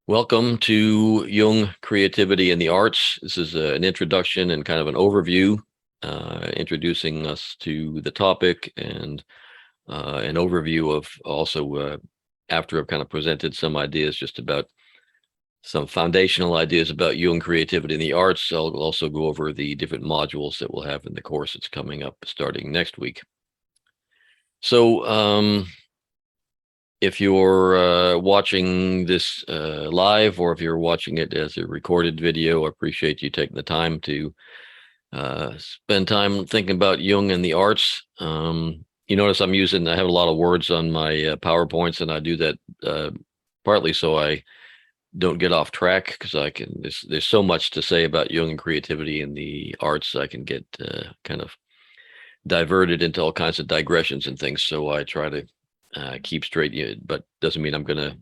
Welcome to Jung, Creativity and the Arts. This is an introduction and kind of an overview, introducing us to the topic and an overview of also, after I've kind of presented some ideas just about some foundational ideas about Jung, creativity and the arts. I'll also go over the different modules that we'll have in the course that's coming up starting next week. So, if you're watching this live, or if you're watching it as a recorded video, I appreciate you taking the time to spend time thinking about Jung and the arts. You notice I have a lot of words on my PowerPoints, and I do that partly so I don't get off track, because there's so much to say about Jung and creativity and the arts. I can get kind of diverted into all kinds of digressions and things. So I try to keep straight, but doesn't mean I'm going to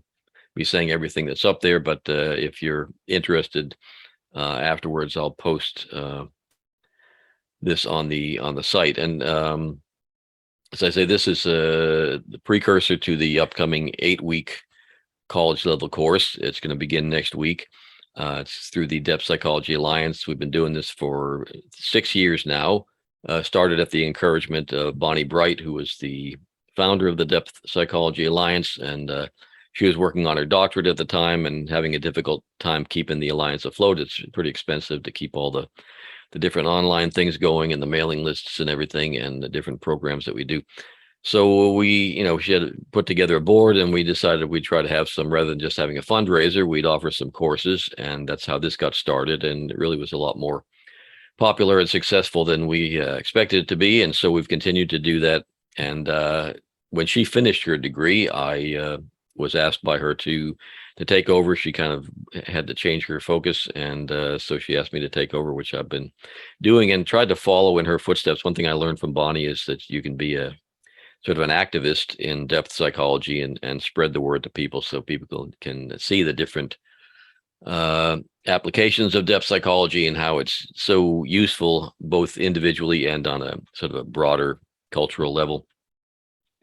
be saying everything that's up there. But if you're interested, afterwards, I'll post this on the site. And as I say, this is the precursor to the upcoming 8-week college level course. It's going to begin next week. It's through the Depth Psychology Alliance. We've been doing this for 6 years now. Started at the encouragement of Bonnie Bright, who was the founder of the Depth Psychology Alliance, and she was working on her doctorate at the time and having a difficult time keeping the alliance afloat. It's pretty expensive to keep all the different online things going, and the mailing lists and everything, and the different programs that we do. So she had put together a board, and we decided we'd try to have some, rather than just having a fundraiser, we'd offer some courses, and that's how this got started. And it really was a lot more popular and successful than we expected it to be. And so we've continued to do that. And when she finished her degree, I was asked by her to take over. She kind of had to change her focus, and so she asked me to take over, which I've been doing and tried to follow in her footsteps. One thing I learned from Bonnie is that you can be a sort of an activist in depth psychology and spread the word to people, so people can see the different applications of depth psychology and how it's so useful both individually and on a sort of a broader cultural level.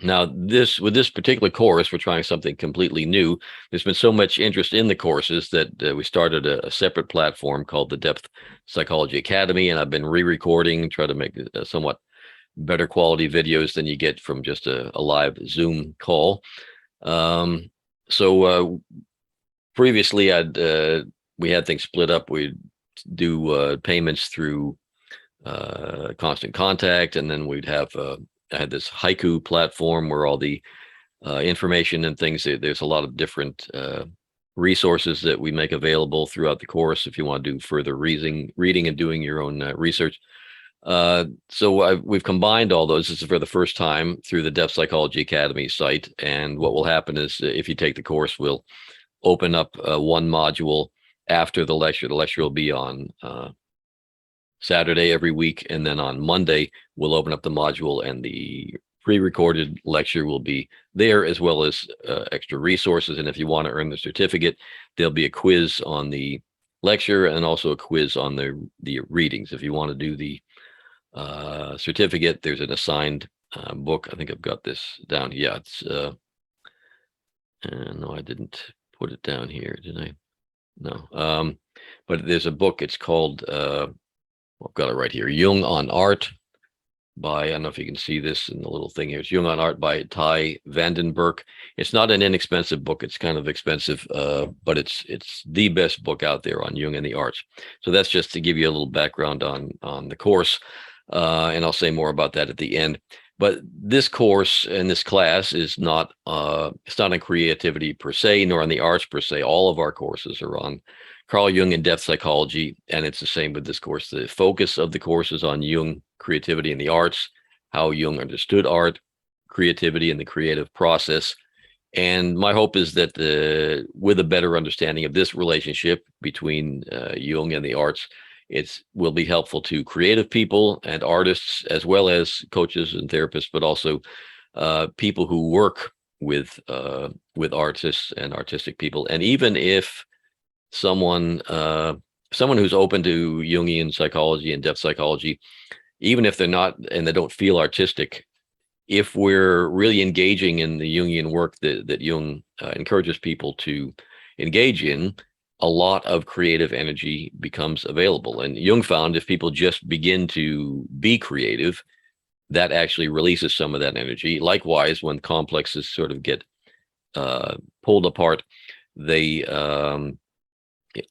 Now, with this particular course, we're trying something completely new. There's been so much interest in the courses that we started a separate platform called the Depth Psychology Academy, and I've been re-recording, try to make somewhat better quality videos than you get from just a live Zoom call. So previously, we had things split up. We'd do payments through Constant Contact, and then we'd have I had this haiku platform where all the information and things. There's a lot of different resources that we make available throughout the course if you want to do further reading and doing your own research. So we've combined all those. This is for the first time through the Depth Psychology Academy site. And what will happen is, if you take the course, we'll open up one module after the lecture. The lecture will be on Saturday every week, and then on Monday we'll open up the module, and the pre-recorded lecture will be there, as well as extra resources. And if you want to earn the certificate, there'll be a quiz on the lecture and also a quiz on the readings. If you want to do the certificate, there's an assigned book. I think I've got this down. Yeah, it's no, I didn't put it down here, did I? No. But there's a book. It's called I've got it right here, Jung on Art, by, I don't know if you can see this in the little thing here. It's Jung on Art by Ty Vandenberg. It's not an inexpensive book. It's kind of expensive, but it's the best book out there on Jung and the arts. So that's just to give you a little background on the course, and I'll say more about that at the end. But this course and this class is not it's not on creativity per se, nor on the arts per se. All of our courses are on Carl Jung and depth psychology, and it's the same with this course. The focus of the course is on Jung, creativity and the arts, how Jung understood art, creativity, and the creative process. And my hope is that with a better understanding of this relationship between Jung and the arts, it will be helpful to creative people and artists, as well as coaches and therapists, but also people who work with artists and artistic people. And even if someone who's open to Jungian psychology and depth psychology, even if they're not and they don't feel artistic, if we're really engaging in the Jungian work that Jung encourages people to engage in, a lot of creative energy becomes available. And Jung found if people just begin to be creative, that actually releases some of that energy. Likewise, when complexes sort of get pulled apart, they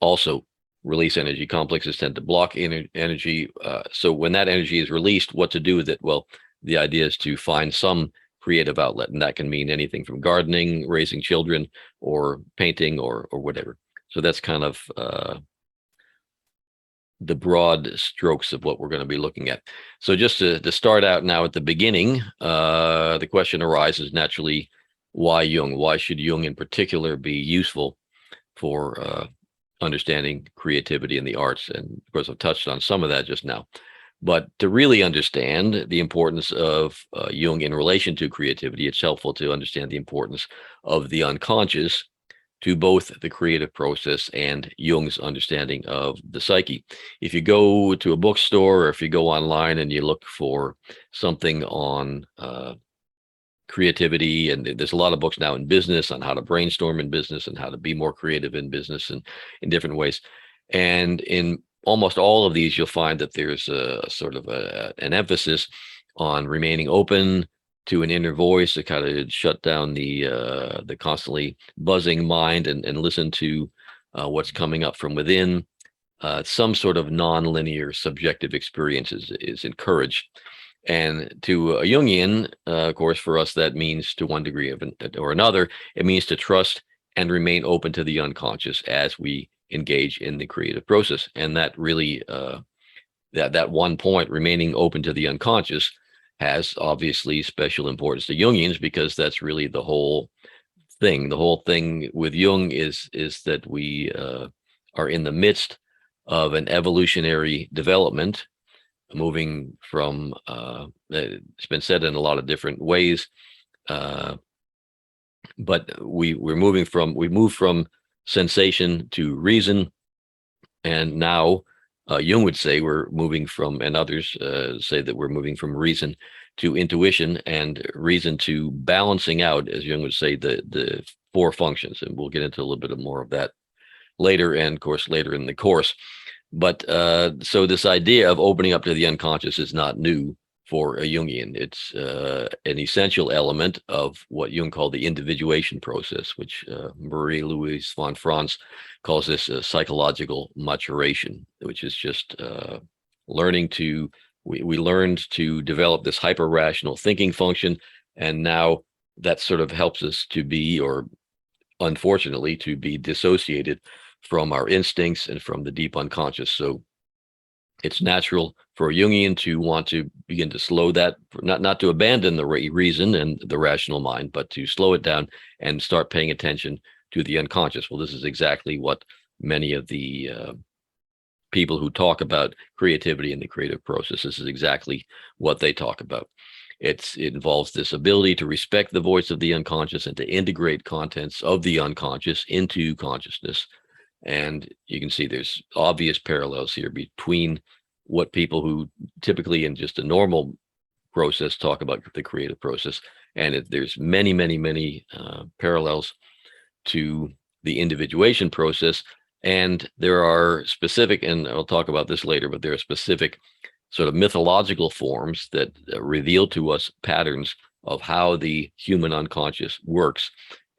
also release energy. Complexes tend to block energy. So when that energy is released, what to do with it? Well, the idea is to find some creative outlet, and that can mean anything from gardening, raising children, or painting, or whatever. So that's kind of the broad strokes of what we're going to be looking at. So just to start out now at the beginning, the question arises naturally, why Jung? Why should Jung in particular be useful for understanding creativity in the arts? And of course, I've touched on some of that just now. But to really understand the importance of Jung in relation to creativity, it's helpful to understand the importance of the unconscious to both the creative process and Jung's understanding of the psyche. If you go to a bookstore or if you go online and you look for something on creativity, and there's a lot of books now in business on how to brainstorm in business and how to be more creative in business and in different ways. And in almost all of these, you'll find that there's a sort of an emphasis on remaining open to an inner voice to kind of shut down the constantly buzzing mind and listen to what's coming up from within. Some sort of non-linear subjective experience is encouraged. And to a Jungian, of course, for us, that means to one degree or another, it means to trust and remain open to the unconscious as we engage in the creative process. And that really, that one point, remaining open to the unconscious, has obviously special importance to Jungians, because that's really the whole thing. The whole thing with Jung is that we are in the midst of an evolutionary development, moving from it's been said in a lot of different ways, but we move from sensation to reason, and now Jung would say we're moving from, and others say that we're moving from reason to intuition, and reason to balancing out, as Jung would say, the four functions. And we'll get into a little bit more of that later, and of course later in the course. But so this idea of opening up to the unconscious is not new for a Jungian. It's an essential element of what Jung called the individuation process, which Marie-Louise von Franz calls this psychological maturation, which is just learning to, we learned to develop this hyper-rational thinking function, and now that sort of helps us to be, or unfortunately, to be dissociated from our instincts and from the deep unconscious. So it's natural for a Jungian to want to begin to slow that, not to abandon the reason and the rational mind, but to slow it down and start paying attention to the unconscious. Well, this is exactly what many of the people who talk about creativity and the creative process, this is exactly what they talk about. It involves this ability to respect the voice of the unconscious and to integrate contents of the unconscious into consciousness. And you can see there's obvious parallels here between what people who typically in just a normal process talk about the creative process, and there's many, many, many parallels to the individuation process. And there are specific, and I'll talk about this later, but there are specific sort of mythological forms that reveal to us patterns of how the human unconscious works.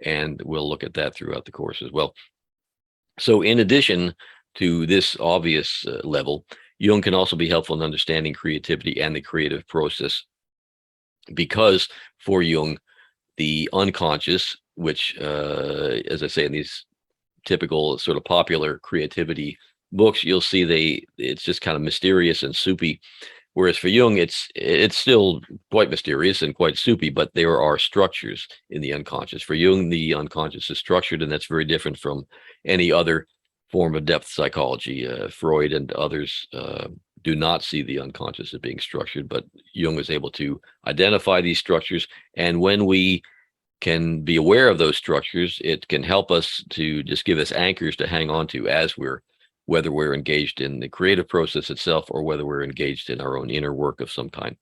And we'll look at that throughout the course as well. So in addition to this obvious level, Jung can also be helpful in understanding creativity and the creative process, because for Jung, the unconscious, which, as I say, in these typical sort of popular creativity books, you'll see it's just kind of mysterious and soupy. Whereas for Jung, it's still quite mysterious and quite soupy, but there are structures in the unconscious. For Jung, the unconscious is structured, and that's very different from any other form of depth psychology. Freud and others do not see the unconscious as being structured, but Jung was able to identify these structures. And when we can be aware of those structures, it can help us to just give us anchors to hang on to as whether we're engaged in the creative process itself or whether we're engaged in our own inner work of some kind.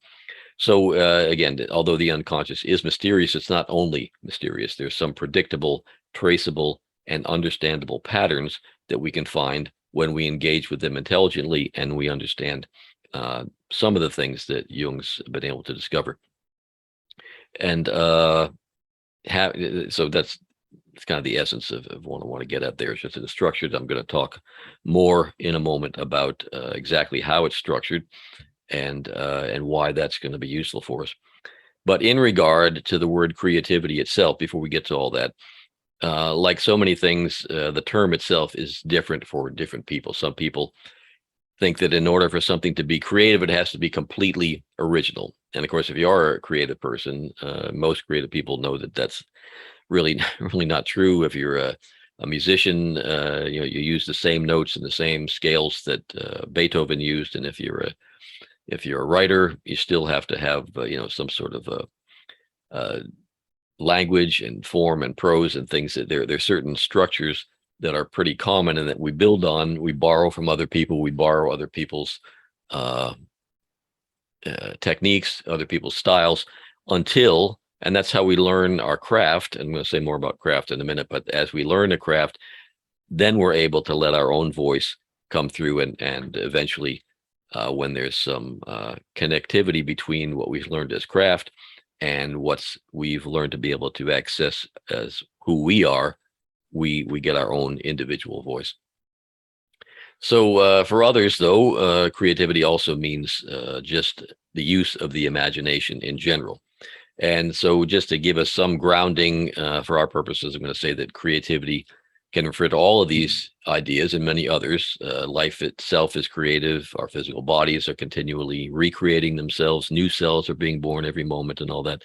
So again, although the unconscious is mysterious, it's not only mysterious. There's some predictable, traceable and understandable patterns that we can find when we engage with them intelligently and we understand some of the things that Jung's been able to discover. And so that's kind of the essence of what I want to get at there. It's just in the structured. I'm going to talk more in a moment about exactly how it's structured and why that's going to be useful for us. But in regard to the word creativity itself, before we get to all that, like so many things, the term itself is different for different people. Some people think that in order for something to be creative, it has to be completely original. And of course, if you are a creative person, most creative people know that that's really, really not true. If you're a musician, you use the same notes and the same scales that Beethoven used. And if you're a writer, you still have to have some sort of language and form and prose and things that there's certain structures that are pretty common and that we build on. We borrow from other people. We borrow other people's uh, techniques, other people's styles and that's how we learn our craft. And I'm going to say more about craft in a minute, but as we learn a craft, then we're able to let our own voice come through and eventually when there's some connectivity between what we've learned as craft and we've learned to be able to access as who we are, we get our own individual voice. So for others, though, creativity also means just the use of the imagination in general. And so just to give us some grounding for our purposes, I'm going to say that creativity can refer to all of these ideas and many others. Life itself is creative. Our physical bodies are continually recreating themselves. New cells are being born every moment and all that.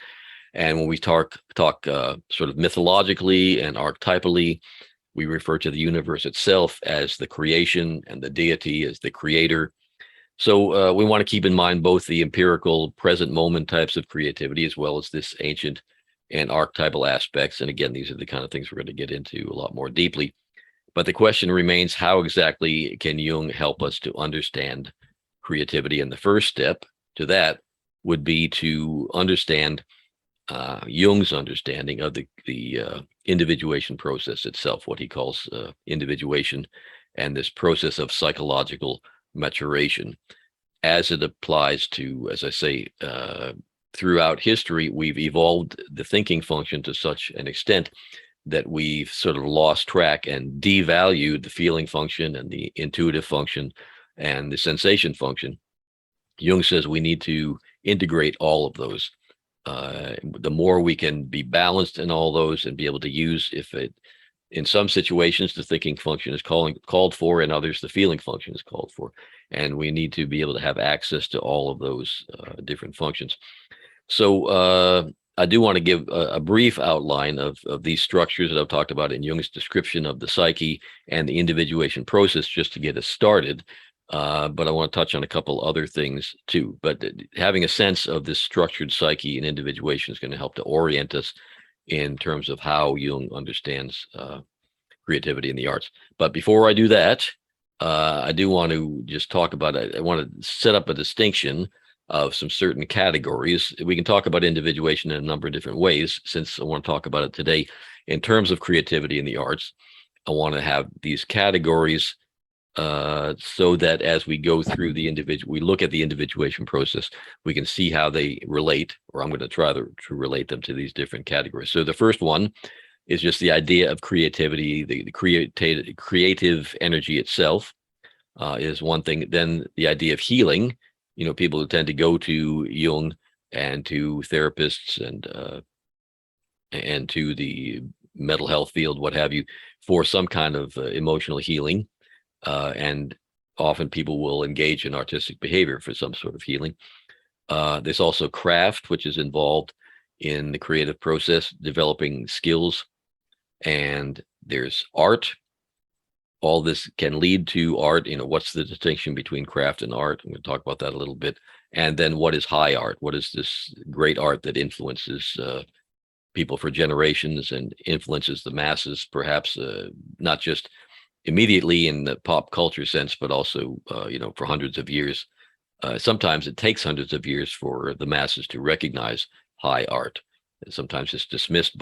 And when we talk sort of mythologically and archetypally, we refer to the universe itself as the creation and the deity as the creator. So we want to keep in mind both the empirical present moment types of creativity as well as this ancient and archetypal aspects. And again, these are the kind of things we're going to get into a lot more deeply. But the question remains, how exactly can Jung help us to understand creativity? And the first step to that would be to understand Jung's understanding of the individuation process itself, what he calls individuation, and this process of psychological maturation as it applies to, as I say, throughout history, we've evolved the thinking function to such an extent that we've sort of lost track and devalued the feeling function and the intuitive function and the sensation function. Jung says we need to integrate all of those. The more we can be balanced in all those and be able to use, in some situations, the thinking function is called for, in others, the feeling function is called for. And we need to be able to have access to all of those different functions. So I do want to give a brief outline of these structures that I've talked about in Jung's description of the psyche and the individuation process, just to get us started. But I want to touch on a couple other things too. But having a sense of this structured psyche and individuation is going to help to orient us in terms of how Jung understands creativity in the arts. But before I do that, I do want to just talk about it. I want to set up a distinction of some certain categories. We can talk about individuation in a number of different ways. Since I want to talk about it today in terms of creativity in the arts, I want to have these categories so that as we go through we look at the individuation process, we can see how they relate, or I'm going to try to relate them to these different categories. So the first one is just the idea of creativity, the creative energy itself is one thing. Then the idea of healing, people who tend to go to Jung and to therapists and to the mental health field, what have you, for some kind of emotional healing. And often people will engage in artistic behavior for some sort of healing. There's also craft, which is involved in the creative process, developing skills. And there's art. All this can lead to art. What's the distinction between craft and art? I'm going to talk about that a little bit. And then what is high art? What is this great art that influences people for generations and influences the masses, perhaps not just immediately in the pop culture sense, but also, for hundreds of years. Sometimes it takes hundreds of years for the masses to recognize high art. And sometimes it's dismissed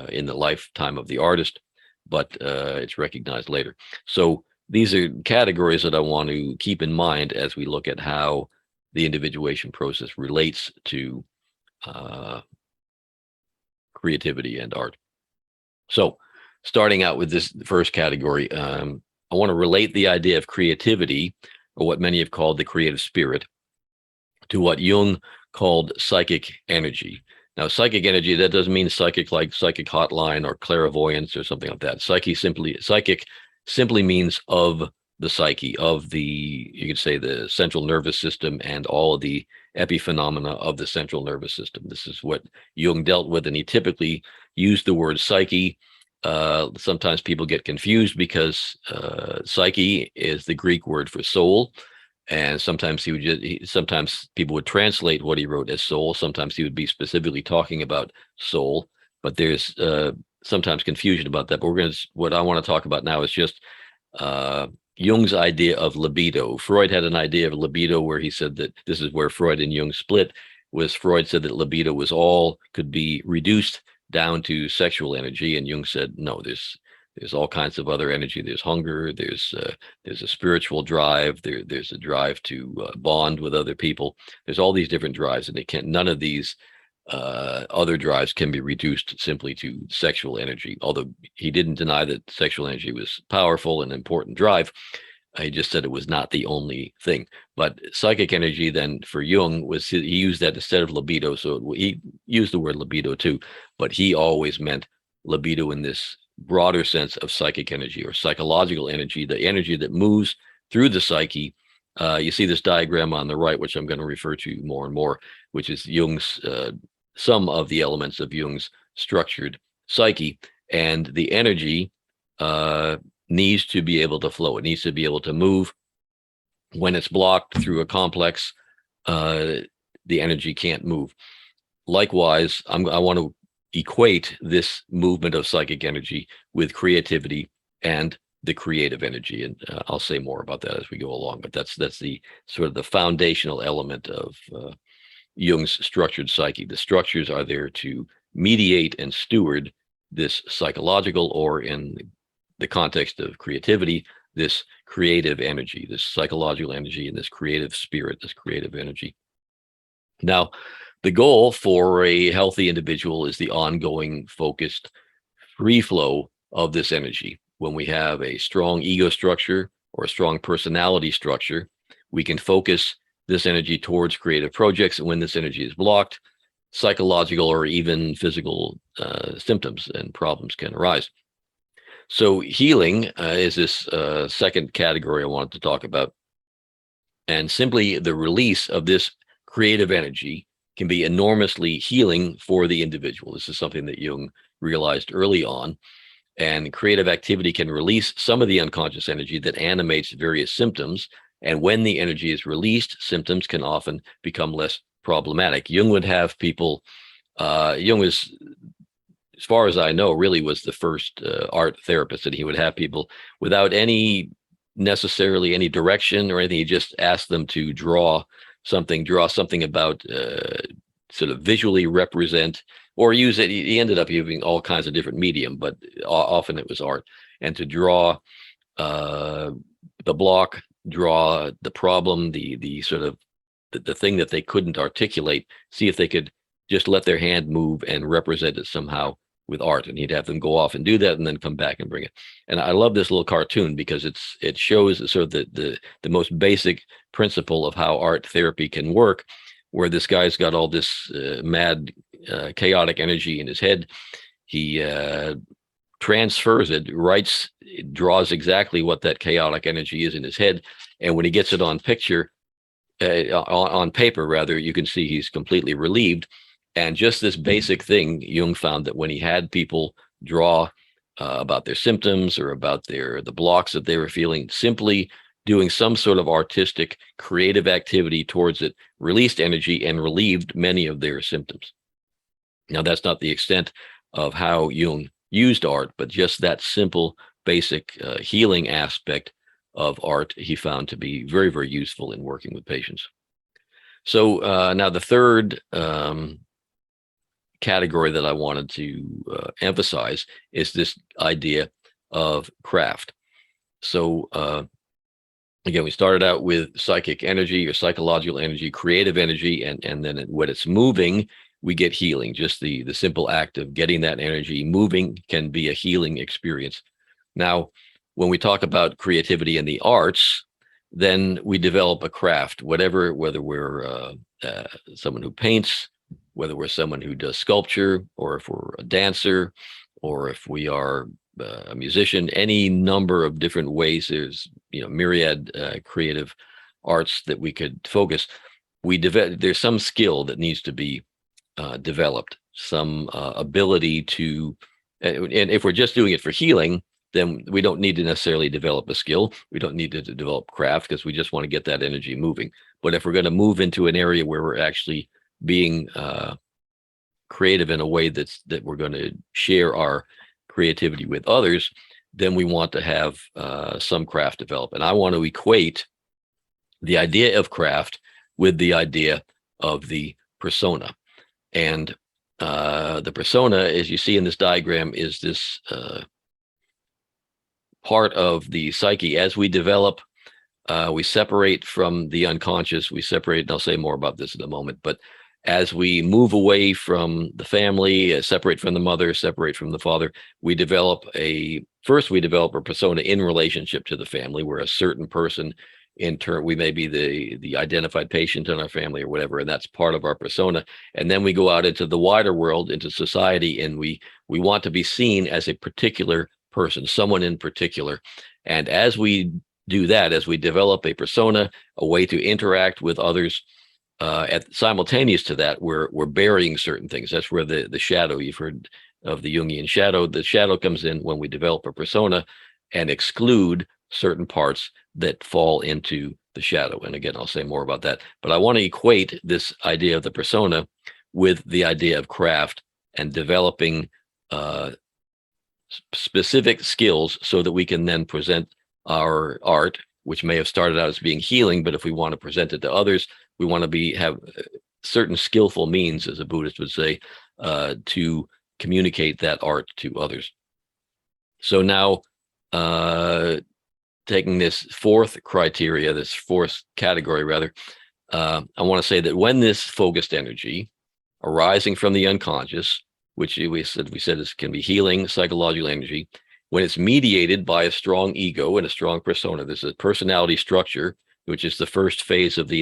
in the lifetime of the artist, but it's recognized later. So these are categories that I want to keep in mind as we look at how the individuation process relates to creativity and art. So starting out with this first category, I want to relate the idea of creativity, or what many have called the creative spirit, to what Jung called psychic energy. Now, psychic energy, that doesn't mean psychic like psychic hotline or clairvoyance or something like that. Psychic simply means of the psyche, of the, you could say, the central nervous system and all of the epiphenomena of the central nervous system. This is what Jung dealt with, and he typically used the word psyche. Sometimes people get confused because psyche is the Greek word for soul. And sometimes sometimes people would translate what he wrote as soul. Sometimes he would be specifically talking about soul, but there's sometimes confusion about that. But what I want to talk about now is just uh, Jung's idea of libido. Freud had an idea of libido where he said that, this is where Freud and Jung split, was Freud said that libido could be reduced down to sexual energy, and Jung said no, there's all kinds of other energy. There's hunger, there's a spiritual drive, there's a drive to bond with other people. There's all these different drives, and none of these other drives can be reduced simply to sexual energy. Although he didn't deny that sexual energy was powerful and important drive, he just said it was not the only thing. But psychic energy, then, for Jung, he used that instead of libido. So he used the word libido too, but he always meant libido in this broader sense of psychic energy or psychological energy, the energy that moves through the psyche. You see this diagram on the right, which I'm going to refer to more and more, which is Jung's some of the elements of Jung's structured psyche, and the energy needs to be able to flow. It needs to be able to move. When it's blocked through a complex, the energy can't move. Likewise, I want to equate this movement of psychic energy with creativity and the creative energy, and I'll say more about that as we go along. But that's the sort of the foundational element of Jung's structured psyche. The structures are there to mediate and steward this psychological, or in the context of creativity, this creative energy, this psychological energy, and this creative spirit, this creative energy. Now, the goal for a healthy individual is the ongoing, focused, free flow of this energy. When we have a strong ego structure or a strong personality structure, we can focus this energy towards creative projects. And when this energy is blocked, psychological or even physical symptoms and problems can arise. So healing is this second category I wanted to talk about. And simply the release of this creative energy can be enormously healing for the individual. This is something that Jung realized early on. And creative activity can release some of the unconscious energy that animates various symptoms. And when the energy is released, symptoms can often become less problematic. Jung would have people, Jung was, as far as I know, really was the first art therapist, and he would have people without necessarily any direction or anything. He just asked them to draw something about sort of visually represent or use it. He ended up using all kinds of different medium, but often it was art, and to draw the block, draw the problem, the sort of the thing that they couldn't articulate, see if they could just let their hand move and represent it somehow with art. And he'd have them go off and do that and then come back and bring it. And I love this little cartoon because it shows sort of the most basic principle of how art therapy can work, where this guy's got all this mad chaotic energy in his head. He transfers it, draws exactly what that chaotic energy is in his head, and when he gets it on paper rather, you can see he's completely relieved. And just this basic thing, Jung found that when he had people draw about their symptoms or about the blocks that they were feeling, simply doing some sort of artistic, creative activity towards it, released energy and relieved many of their symptoms. Now, that's not the extent of how Jung used art, but just that simple, basic healing aspect of art he found to be very, very useful in working with patients. So now the third category that I wanted to emphasize is this idea of craft. So again, we started out with psychic energy or psychological energy, creative energy, and then when it's moving, we get healing. Just the simple act of getting that energy moving can be a healing experience. Now, when we talk about creativity in the arts, then we develop a craft, whether we're someone who paints, whether we're someone who does sculpture, or if we're a dancer, or if we are a musician, any number of different ways. There's myriad creative arts that we could focus. There's some skill that needs to be developed, some ability to, and if we're just doing it for healing, then we don't need to necessarily develop a skill. We don't need to develop craft because we just want to get that energy moving. But if we're going to move into an area where we're actually being creative in a way that we're going to share our creativity with others, then we want to have some craft develop. And I want to equate the idea of craft with the idea of the persona. And the persona, as you see in this diagram, is this part of the psyche. As we develop, we separate from the unconscious. We separate, and I'll say more about this in a moment, but as we move away from the family, separate from the mother, separate from the father, we develop a persona in relationship to the family, where a certain person, in turn, we may be the identified patient in our family or whatever, and that's part of our persona. And then we go out into the wider world, into society, and we want to be seen as a particular person, someone in particular. And as we do that, as we develop a persona, a way to interact with others, simultaneous to that, we're burying certain things. That's where the shadow, you've heard of the Jungian shadow. The shadow comes in when we develop a persona and exclude certain parts that fall into the shadow. And again, I'll say more about that. But I want to equate this idea of the persona with the idea of craft and developing specific skills so that we can then present our art, which may have started out as being healing, but if we want to present it to others, we want to have certain skillful means, as a Buddhist would say, to communicate that art to others. So now, taking this fourth category rather, I want to say that when this focused energy arising from the unconscious, which we said can be healing, psychological energy, when it's mediated by a strong ego and a strong persona, there's a personality structure, which is the first phase of the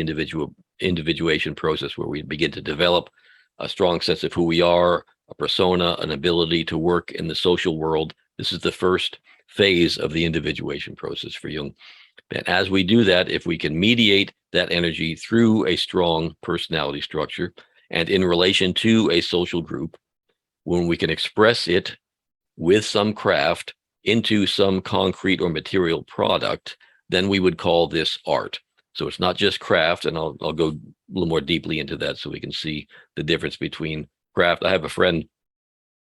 individuation process, where we begin to develop a strong sense of who we are, a persona, an ability to work in the social world. This is the first phase of the individuation process for Jung. And as we do that, if we can mediate that energy through a strong personality structure and in relation to a social group, when we can express it with some craft into some concrete or material product, then we would call this art. So it's not just craft, and I'll go a little more deeply into that so we can see the difference between craft. I have a friend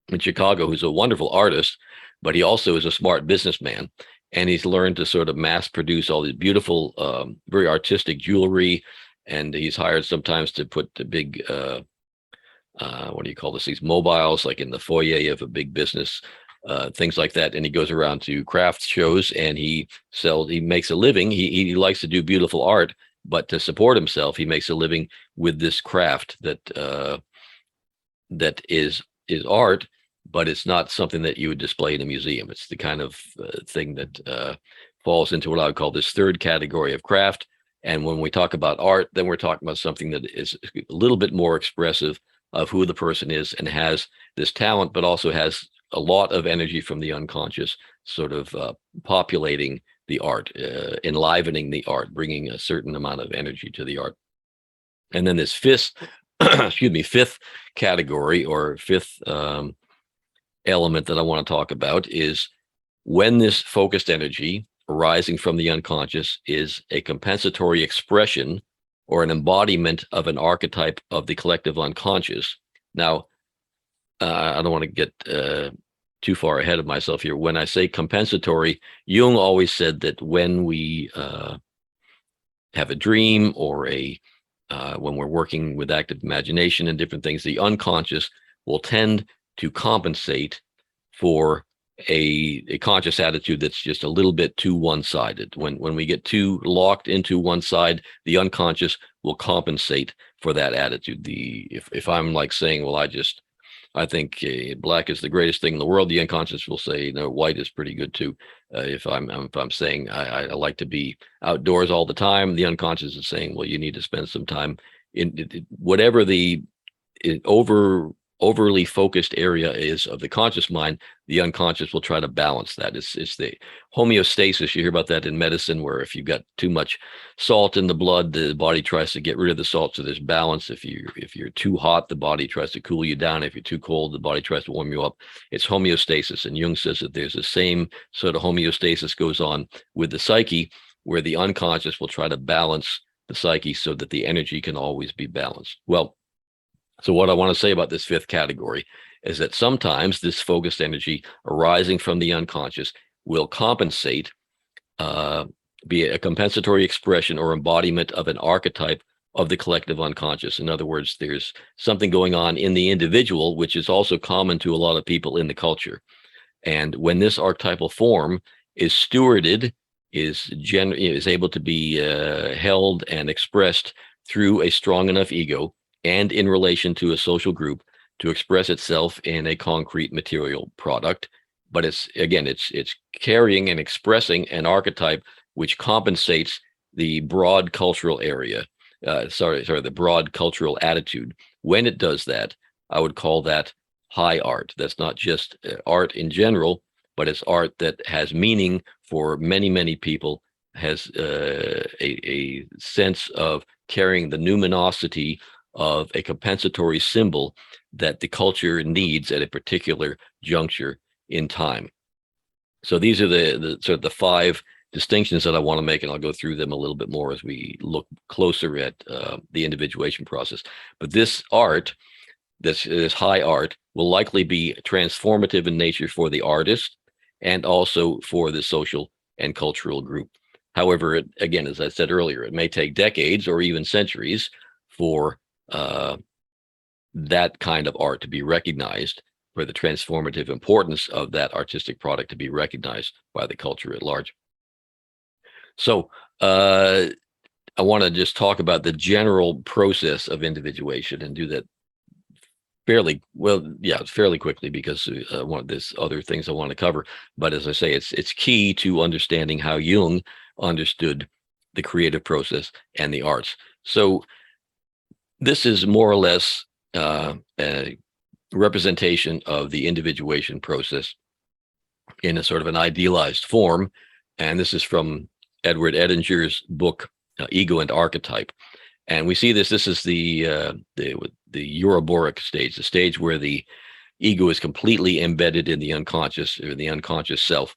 in Chicago who's a wonderful artist, but he also is a smart businessman, and he's learned to sort of mass produce all these beautiful, very artistic jewelry, and he's hired sometimes to put the big, what do you call this, these mobiles, like in the foyer of a big business, things like that. And he goes around to craft shows and he makes a living. He likes to do beautiful art, but to support himself, he makes a living with this craft that is art, but it's not something that you would display in a museum. It's the kind of thing that falls into what I would call this third category of craft. And when we talk about art, then we're talking about something that is a little bit more expressive of who the person is and has this talent, but also has a lot of energy from the unconscious, sort of populating the art, enlivening the art, bringing a certain amount of energy to the art. And then this fifth category, or fifth element that I want to talk about, is when this focused energy arising from the unconscious is a compensatory expression or an embodiment of an archetype of the collective unconscious. Now, I don't want to get too far ahead of myself here. When I say compensatory, Jung always said that when we have a dream or when we're working with active imagination and different things, the unconscious will tend to compensate for a conscious attitude that's just a little bit too one-sided. When we get too locked into one side, the unconscious will compensate for that attitude. If I'm like saying, well, I think black is the greatest thing in the world, the unconscious will say, no, white is pretty good too. If I'm saying I like to be outdoors all the time, the unconscious is saying, well, you need to spend some time in whatever the overly focused area is of the conscious mind. The unconscious will try to balance that. It's the homeostasis. You hear about that in medicine, where if you've got too much salt in the blood, the body tries to get rid of the salt, so there's balance. If you're too hot, the body tries to cool you down. If you're too cold, the body tries to warm you up. It's homeostasis, and Jung says that there's the same sort of homeostasis goes on with the psyche, where the unconscious will try to balance the psyche so that the energy can always be balanced. Well, so what I want to say about this fifth category is that sometimes this focused energy arising from the unconscious will compensate, uh, be a compensatory expression or embodiment of an archetype of the collective unconscious. In other words, there's something going on in the individual, which is also common to a lot of people in the culture. And when this archetypal form is stewarded, is able to be held and expressed through a strong enough ego and in relation to a social group to express itself in a concrete material product. But it's carrying and expressing an archetype which compensates the broad cultural area. The broad cultural attitude. When it does that, I would call that high art. That's not just art in general, but it's art that has meaning for many, many people, has a sense of carrying the numinosity of a compensatory symbol that the culture needs at a particular juncture in time. So these are the sort of the five distinctions that I want to make, and I'll go through them a little bit more as we look closer at the individuation process. But this art, this high art, will likely be transformative in nature for the artist and also for the social and cultural group. However, again, as I said earlier, it may take decades or even centuries for that kind of art to be recognized, for the transformative importance of that artistic product to be recognized by the culture at large. So I want to just talk about the general process of individuation and do that fairly quickly, because there's other things I want to cover. But as I say, it's key to understanding how Jung understood the creative process and the arts. So this is more or less a representation of the individuation process in a sort of an idealized form. And this is from Edward Edinger's book, Ego and Archetype. And we see this is the Euroboric stage, the stage where the ego is completely embedded in the unconscious, or the unconscious self.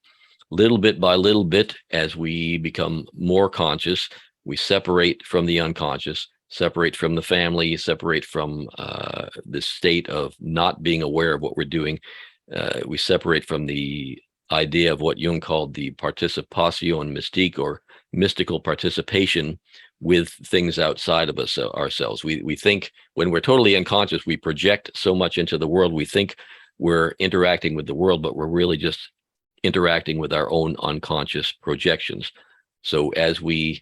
Little bit by little bit, as we become more conscious, we separate from the unconscious, separate from the family, separate from this state of not being aware of what we're doing. We separate from the idea of what Jung called the participatio mystique, or mystical participation with things outside of us, ourselves. We think when we're totally unconscious, we project so much into the world. We think we're interacting with the world, but we're really just interacting with our own unconscious projections. So as we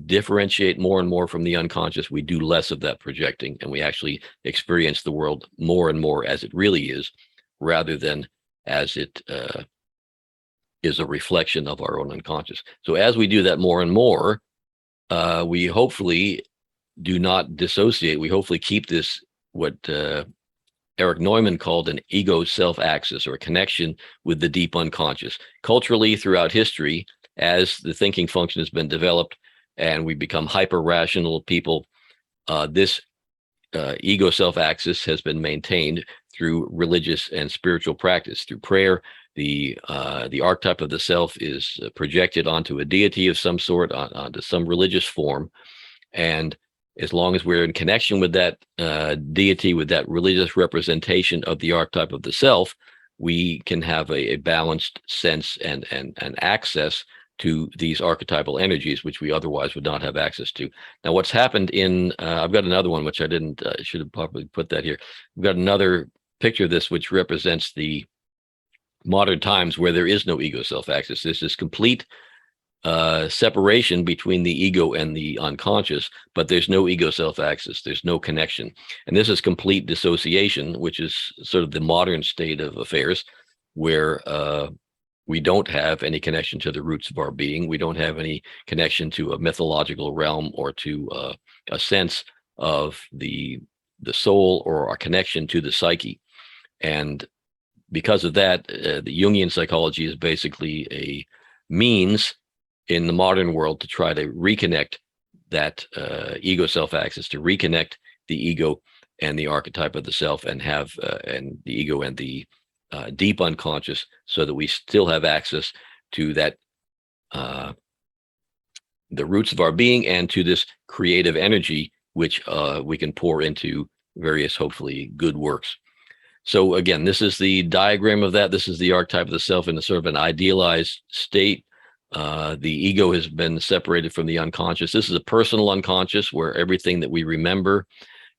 differentiate more and more from the unconscious, we do less of that projecting, and we actually experience the world more and more as it really is, rather than as it is a reflection of our own unconscious. So as we do that more and more, we hopefully do not dissociate. We hopefully keep this, what Erich Neumann called an ego self-axis, or a connection with the deep unconscious. Culturally, throughout history, as the thinking function has been developed and we become hyper-rational people, this ego self-axis has been maintained through religious and spiritual practice, through prayer. The archetype of the self is projected onto a deity of some sort, onto some religious form, and as long as we're in connection with that deity, with that religious representation of the archetype of the self, we can have a balanced sense and access to these archetypal energies, which we otherwise would not have access to. Now, what's happened in, I've got another one, which I didn't, should have probably put that here. We've got another picture of this, which represents the modern times where there is no ego self axis. There's this complete separation between the ego and the unconscious, but there's no ego self axis. There's no connection. And this is complete dissociation, which is sort of the modern state of affairs, where we don't have any connection to the roots of our being. We don't have any connection to a mythological realm or to a sense of the soul or our connection to the psyche. And because of that, the Jungian psychology is basically a means in the modern world to try to reconnect that ego self axis, to reconnect the ego and the archetype of the self, and have and the ego and the deep unconscious, so that we still have access to that the roots of our being and to this creative energy, which we can pour into various, hopefully, good works. So again, this is the diagram of that. This is the archetype of the self in a sort of an idealized state. The ego has been separated from the unconscious. This is a personal unconscious, where everything that we remember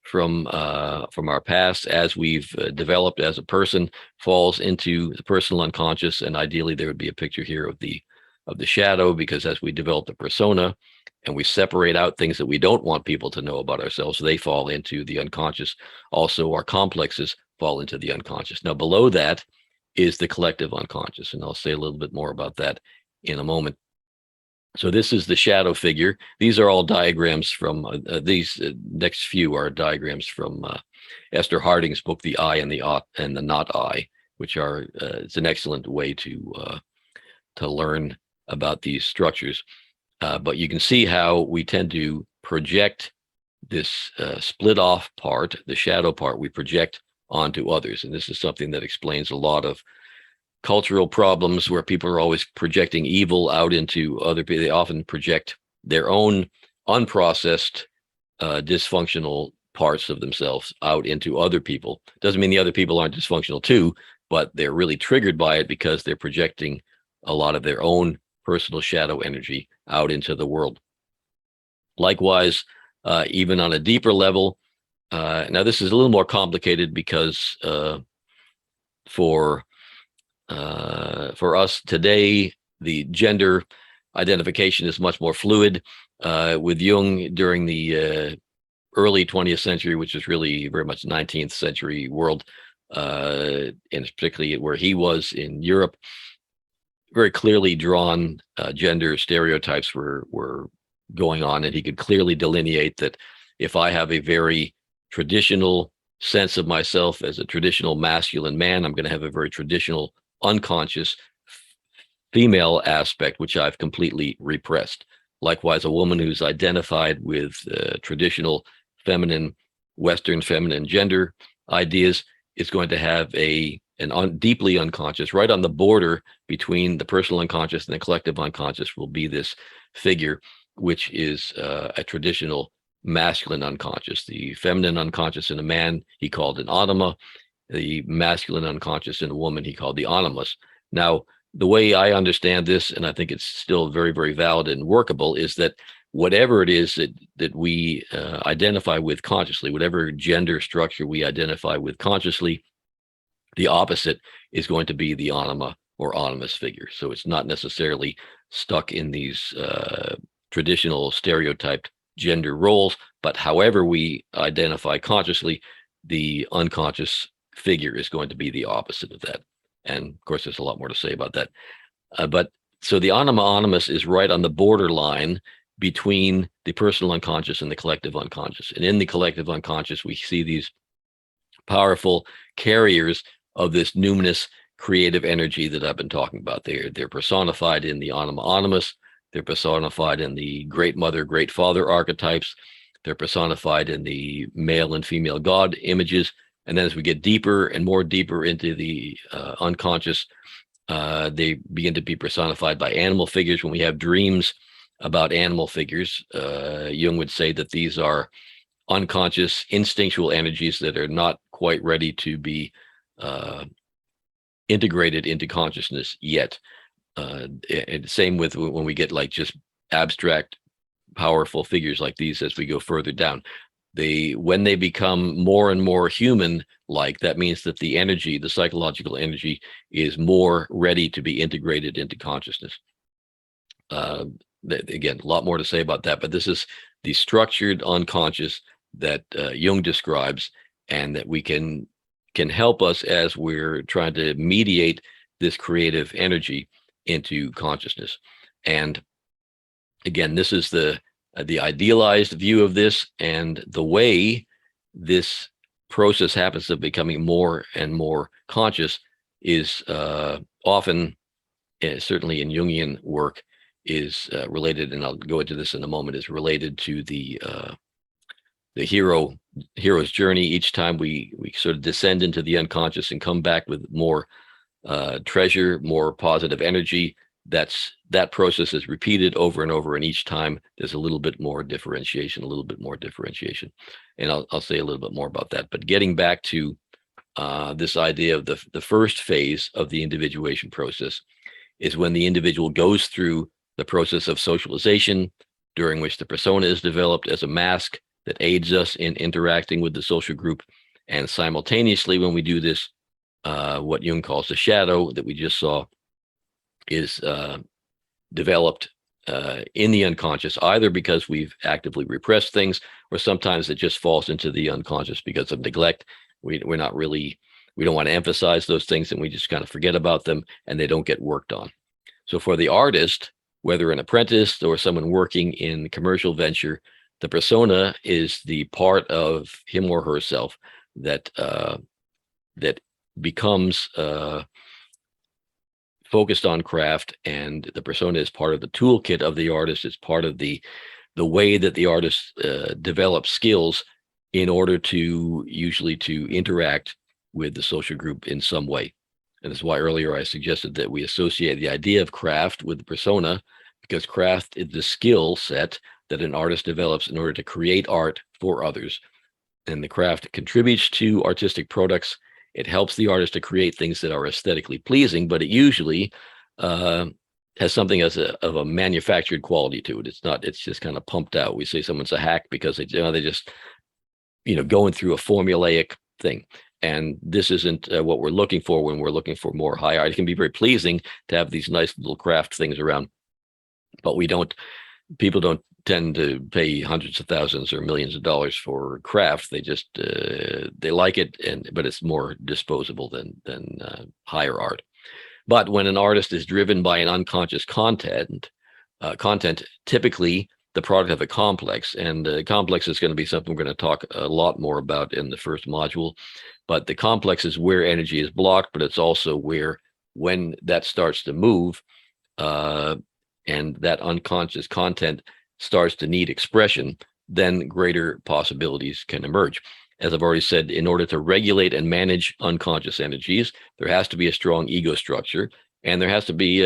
from our past, as we've developed as a person, falls into the personal unconscious. And ideally, there would be a picture here of the shadow, because as we develop the persona and we separate out things that we don't want people to know about ourselves, they fall into the unconscious. Also, our complexes fall into the unconscious. Now, below that is the collective unconscious, and I'll say a little bit more about that in a moment. So this is the shadow figure. These are all diagrams from these next few are diagrams from Esther Harding's book, The I and the Not I, which are it's an excellent way to learn about these structures. But you can see how we tend to project this split off part, the shadow part, we project onto others. And this is something that explains a lot of cultural problems, where people are always projecting evil out into other people. They often project their own unprocessed, dysfunctional parts of themselves out into other people. Doesn't mean the other people aren't dysfunctional too, but they're really triggered by it because they're projecting a lot of their own personal shadow energy out into the world. Likewise, even on a deeper level, now this is a little more complicated because for us today, the gender identification is much more fluid. With Jung during the early 20th century, which is really very much 19th century world, and particularly where he was in Europe, very clearly drawn gender stereotypes were going on, and he could clearly delineate that if I have a very traditional sense of myself as a traditional masculine man, I'm going to have a very traditional unconscious female aspect, which I've completely repressed. Likewise, a woman who's identified with traditional feminine, Western feminine gender ideas is going to have deeply unconscious, right on the border between the personal unconscious and the collective unconscious, will be this figure, which is a traditional masculine unconscious. The feminine unconscious in a man he called an anima. The masculine unconscious in a woman he called the animus. Now, the way I understand this, and I think it's still very, very valid and workable, is that whatever it is that we identify with consciously, whatever gender structure we identify with consciously, the opposite is going to be the anima or animus figure. So it's not necessarily stuck in these traditional stereotyped gender roles, but however we identify consciously, the unconscious figure is going to be the opposite of that. And of course, there's a lot more to say about that. But so the anima animus is right on the borderline between the personal unconscious and the collective unconscious. And in the collective unconscious, we see these powerful carriers of this numinous creative energy that I've been talking about. They're personified in the anima animus. They're personified in the great mother, great father archetypes. They're personified in the male and female God images. And then as we get deeper and more deeper into the unconscious, they begin to be personified by animal figures. When we have dreams about animal figures, Jung would say that these are unconscious instinctual energies that are not quite ready to be integrated into consciousness yet. And same with when we get like just abstract, powerful figures like these as we go further down. when they become more and more human like, that means that the energy, the psychological energy, is more ready to be integrated into consciousness. Again, a lot more to say about that, but this is the structured unconscious that Jung describes, and that we can help us as we're trying to mediate this creative energy into consciousness. And again, this is the idealized view of this, and the way this process happens of becoming more and more conscious is often, certainly in Jungian work, is related, and I'll go into this in a moment, is related to the hero's journey. Each time we sort of descend into the unconscious and come back with more treasure, more positive energy, that process is repeated over and over, and each time there's a little bit more differentiation, and I'll say a little bit more about that. But getting back to this idea of the first phase of the individuation process is when the individual goes through the process of socialization, during which the persona is developed as a mask that aids us in interacting with the social group. And simultaneously, when we do this, what Jung calls the shadow that we just saw is developed in the unconscious, either because we've actively repressed things, or sometimes it just falls into the unconscious because of neglect. We don't want to emphasize those things, and we just kind of forget about them, and they don't get worked on. So for the artist, whether an apprentice or someone working in commercial venture, the persona is the part of him or herself that becomes focused on craft, and the persona is part of the toolkit of the artist. It's part of the way that the artist develops skills in order to usually to interact with the social group in some way. And that's why earlier I suggested that we associate the idea of craft with the persona, because craft is the skill set that an artist develops in order to create art for others. And the craft contributes to artistic products. It helps the artist to create things that are aesthetically pleasing, but it usually has something of a manufactured quality to it. It's just kind of pumped out. We say someone's a hack because they just, going through a formulaic thing. And this isn't what we're looking for when we're looking for more high art. It can be very pleasing to have these nice little craft things around, but people don't tend to pay hundreds of thousands or millions of dollars for craft. They just they like it, but it's more disposable than higher art. But when an artist is driven by an unconscious content, typically the product of a complex, and the complex is going to be something we're going to talk a lot more about in the first module. But the complex is where energy is blocked, but it's also where, when that starts to move, and that unconscious content starts to need expression, then greater possibilities can emerge. As I've already said, in order to regulate and manage unconscious energies, there has to be a strong ego structure, and there has to be,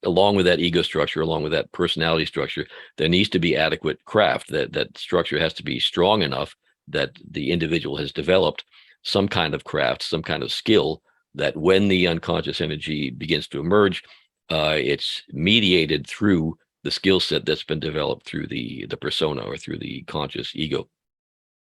along with that ego structure, along with that personality structure, there needs to be adequate craft. That structure has to be strong enough that the individual has developed some kind of craft, some kind of skill, that when the unconscious energy begins to emerge, it's mediated through the skill set that's been developed through the persona or through the conscious ego.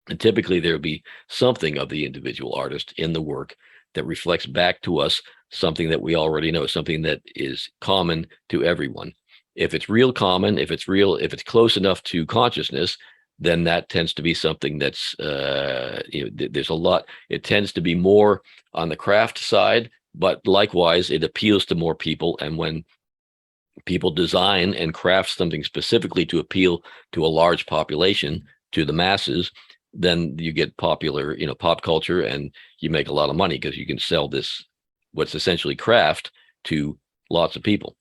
And typically there'll be something of the individual artist in the work that reflects back to us something that we already know, something that is common to everyone. If it's real common, if it's close enough to consciousness, then that tends to be something that's, there's a lot, it tends to be more on the craft side, but likewise, it appeals to more people. And when people design and craft something specifically to appeal to a large population, to the masses, then you get popular, pop culture, and you make a lot of money because you can sell this, what's essentially craft, to lots of people.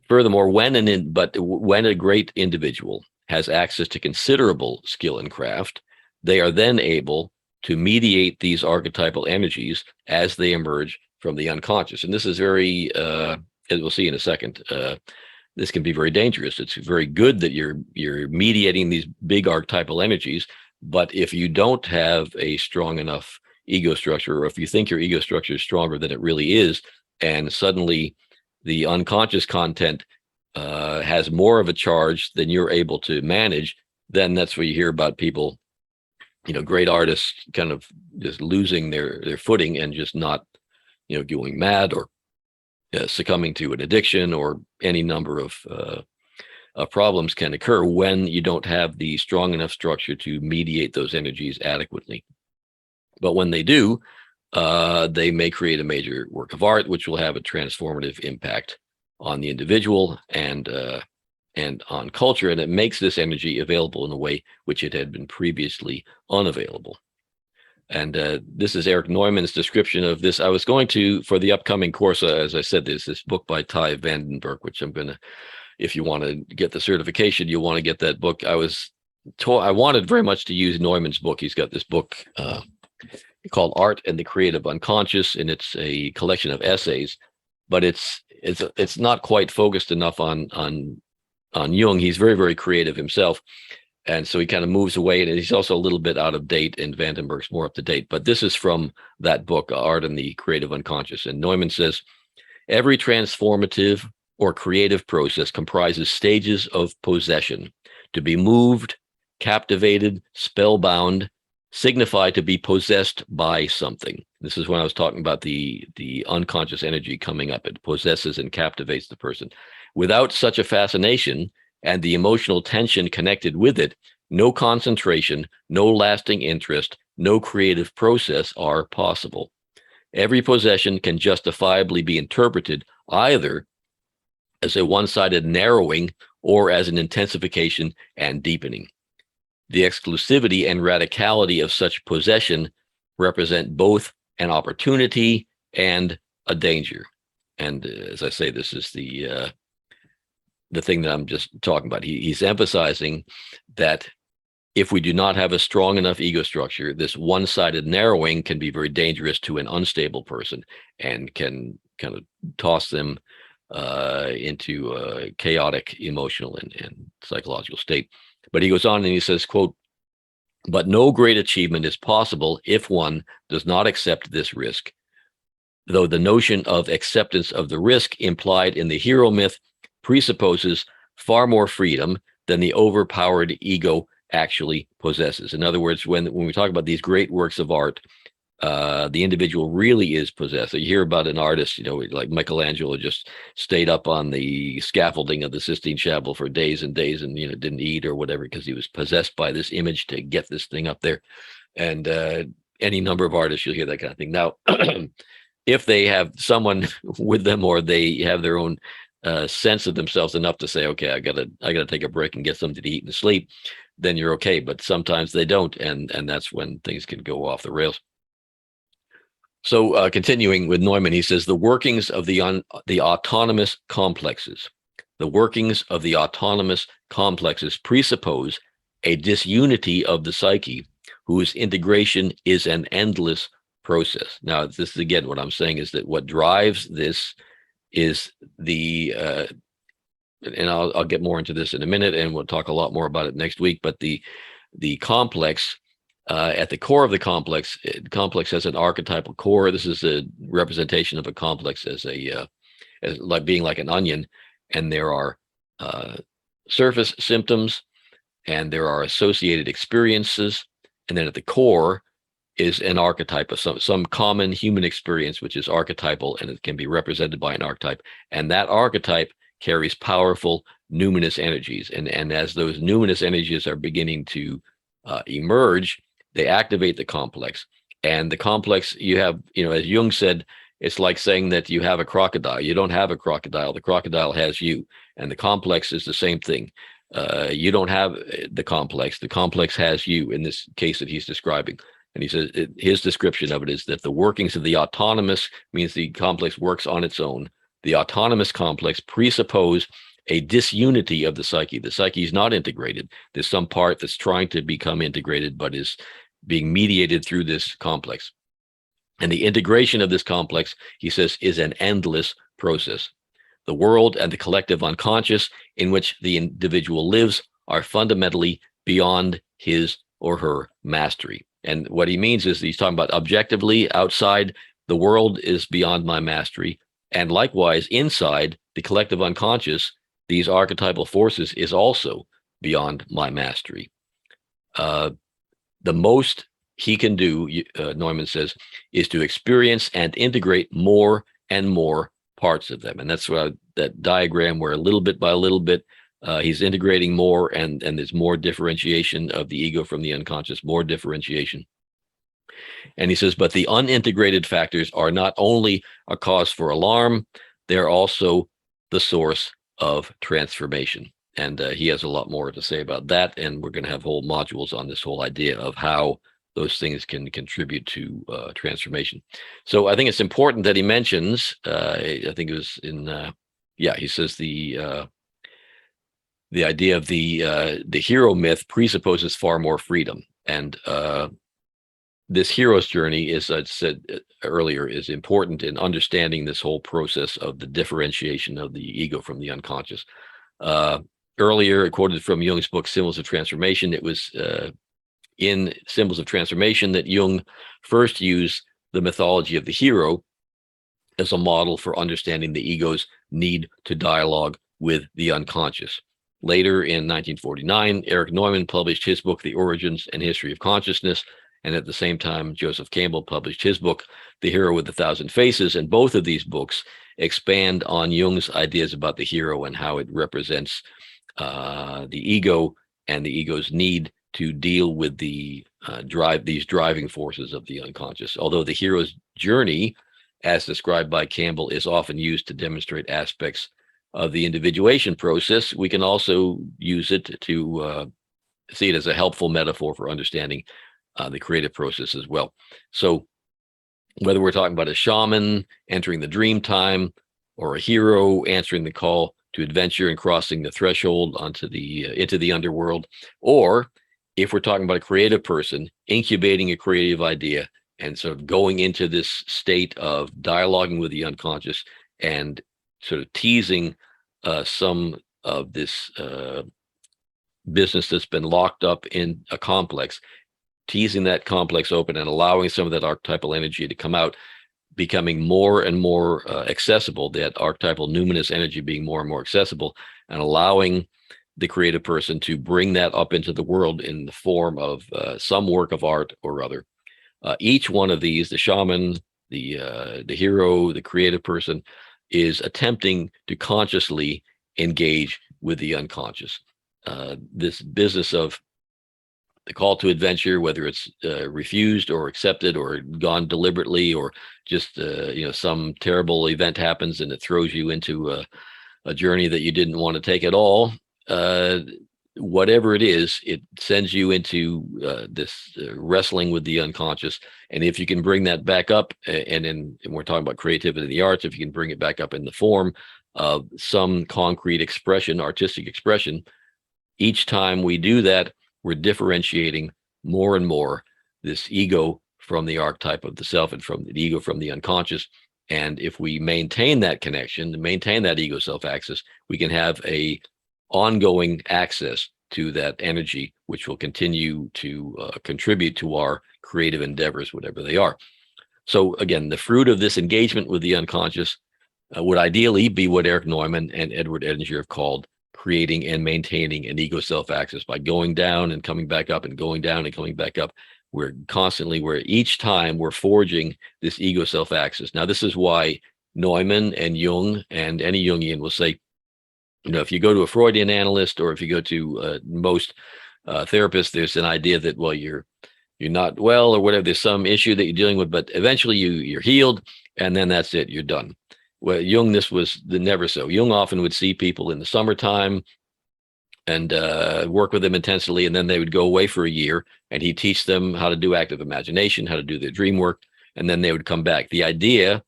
Furthermore, when a great individual has access to considerable skill in craft, they are then able to mediate these archetypal energies as they emerge from the unconscious. And this is very, as we'll see in a second, this can be very dangerous. It's very good that you're mediating these big archetypal energies, but if you don't have a strong enough ego structure, or if you think your ego structure is stronger than it really is, and suddenly the unconscious content has more of a charge than you're able to manage, then that's where you hear about people, great artists kind of just losing their footing and just not, going mad or succumbing to an addiction, or any number of problems can occur when you don't have the strong enough structure to mediate those energies adequately. But when they do, they may create a major work of art, which will have a transformative impact on the individual and on culture, and it makes this energy available in a way which it had been previously unavailable. And this is Eric Neumann's description of this. I was going to, for the upcoming course, as I said, there's this book by Ty Vandenberg, which I'm going to, if you want to get the certification, you'll want to get that book. I wanted very much to use Neumann's book. He's got this book called Art and the Creative Unconscious, and it's a collection of essays, but it's not quite focused enough on Jung. He's very, very creative himself. And so he kind of moves away, and he's also a little bit out of date, and Vandenberg's more up to date. But this is from that book, Art and the Creative Unconscious. And Neumann says, every transformative or creative process comprises stages of possession. To be moved, captivated, spellbound, signify to be possessed by something. This is when I was talking about the unconscious energy coming up. It possesses and captivates the person. Without such a fascination and the emotional tension connected with it, no concentration, no lasting interest, no creative process are possible. Every possession can justifiably be interpreted either as a one-sided narrowing or as an intensification and deepening. The exclusivity and radicality of such possession represent both an opportunity and a danger. And as I say, this is the thing that I'm just talking about. He's emphasizing that if we do not have a strong enough ego structure, this one-sided narrowing can be very dangerous to an unstable person and can kind of toss them into a chaotic emotional and psychological state. But he goes on and he says, quote, but no great achievement is possible if one does not accept this risk, though the notion of acceptance of the risk implied in the hero myth presupposes far more freedom than the overpowered ego actually possesses. In other words, when we talk about these great works of art, the individual really is possessed. So you hear about an artist, like Michelangelo, just stayed up on the scaffolding of the Sistine Chapel for days and days, and didn't eat or whatever because he was possessed by this image to get this thing up there. And any number of artists, you'll hear that kind of thing. Now, if they have someone with them, or they have their own sense of themselves enough to say, okay, I gotta take a break and get something to eat and sleep, then you're okay. But sometimes they don't, and that's when things can go off the rails. So continuing with Neumann, he says the workings of the autonomous complexes. The workings of the autonomous complexes presuppose a disunity of the psyche, whose integration is an endless process. Now, this is again what I'm saying is that what drives this is the and I'll get more into this in a minute, and we'll talk a lot more about it next week. But the complex, at the core of the complex has an archetypal core. This is a representation of a complex as like being like an onion, and there are surface symptoms, and there are associated experiences, and then at the core is an archetype of some common human experience, which is archetypal, and it can be represented by an archetype. And that archetype carries powerful numinous energies. And as those numinous energies are beginning to emerge, they activate the complex. And the complex, you have, as Jung said, it's like saying that you have a crocodile. You don't have a crocodile. The crocodile has you. And the complex is the same thing. You don't have the complex. The complex has you, in this case that he's describing. And he says his description of it is that the workings of the autonomous means the complex works on its own. The autonomous complex presuppose a disunity of the psyche. The psyche is not integrated. There's some part that's trying to become integrated, but is being mediated through this complex. And the integration of this complex, he says, is an endless process. The world and the collective unconscious in which the individual lives are fundamentally beyond his or her mastery. And what he means is he's talking about objectively outside, the world is beyond my mastery. And likewise, inside the collective unconscious, these archetypal forces is also beyond my mastery. The most he can do, Neumann says, is to experience and integrate more and more parts of them. And that's what that diagram where little bit by little bit, he's integrating more, and there's more differentiation of the ego from the unconscious, more differentiation. And he says, but the unintegrated factors are not only a cause for alarm, they're also the source of transformation. And he has a lot more to say about that. And we're going to have whole modules on this whole idea of how those things can contribute to transformation. So I think it's important that he mentions, I think it was in, he says the idea of the hero myth presupposes far more freedom. And this hero's journey, as I said earlier, is important in understanding this whole process of the differentiation of the ego from the unconscious. Earlier, I quoted from Jung's book, Symbols of Transformation. It was in Symbols of Transformation that Jung first used the mythology of the hero as a model for understanding the ego's need to dialogue with the unconscious. Later, in 1949, Erich Neumann published his book, The Origins and History of Consciousness. And at the same time, Joseph Campbell published his book, The Hero with a Thousand Faces. And both of these books expand on Jung's ideas about the hero and how it represents the ego and the ego's need to deal with these driving forces of the unconscious. Although the hero's journey, as described by Campbell, is often used to demonstrate aspects of the individuation process, we can also use it to see it as a helpful metaphor for understanding the creative process as well. So whether we're talking about a shaman entering the dream time, or a hero answering the call to adventure and crossing the threshold into the underworld, or if we're talking about a creative person incubating a creative idea and sort of going into this state of dialoguing with the unconscious and sort of teasing some of this business that's been locked up in a complex, teasing that complex open and allowing some of that archetypal energy to come out, becoming more and more accessible, that archetypal numinous energy being more and more accessible, and allowing the creative person to bring that up into the world in the form of some work of art or other. Each one of these, the shaman, the hero, the creative person, is attempting to consciously engage with the unconscious. This business of the call to adventure, whether it's refused or accepted or gone deliberately, or just some terrible event happens and it throws you into a journey that you didn't want to take at all. Whatever it is, it sends you into this wrestling with the unconscious. And if you can bring that back up, and we're talking about creativity in the arts, if you can bring it back up in the form of some concrete expression, artistic expression, each time we do that, we're differentiating more and more this ego from the archetype of the self, and from the ego from the unconscious. And if we maintain that connection, maintain that ego self axis, we can have a ongoing access to that energy, which will continue to contribute to our creative endeavors, whatever they are. So again, the fruit of this engagement with the unconscious would ideally be what Erich Neumann and Edward Edinger have called creating and maintaining an ego self axis, by going down and coming back up and going down and coming back up. We're constantly, where each time we're forging this ego self axis. Now, this is why Neumann and Jung and any Jungian will say, if you go to a Freudian analyst, or if you go to most therapists, there's an idea that, well, you're not well or whatever, there's some issue that you're dealing with, but eventually you're healed, and then that's it, you're done. Well, Jung, this was never so. Jung often would see people in the summertime and work with them intensely, and then they would go away for a year, and he'd teach them how to do active imagination, how to do their dream work, and then they would come back. The idea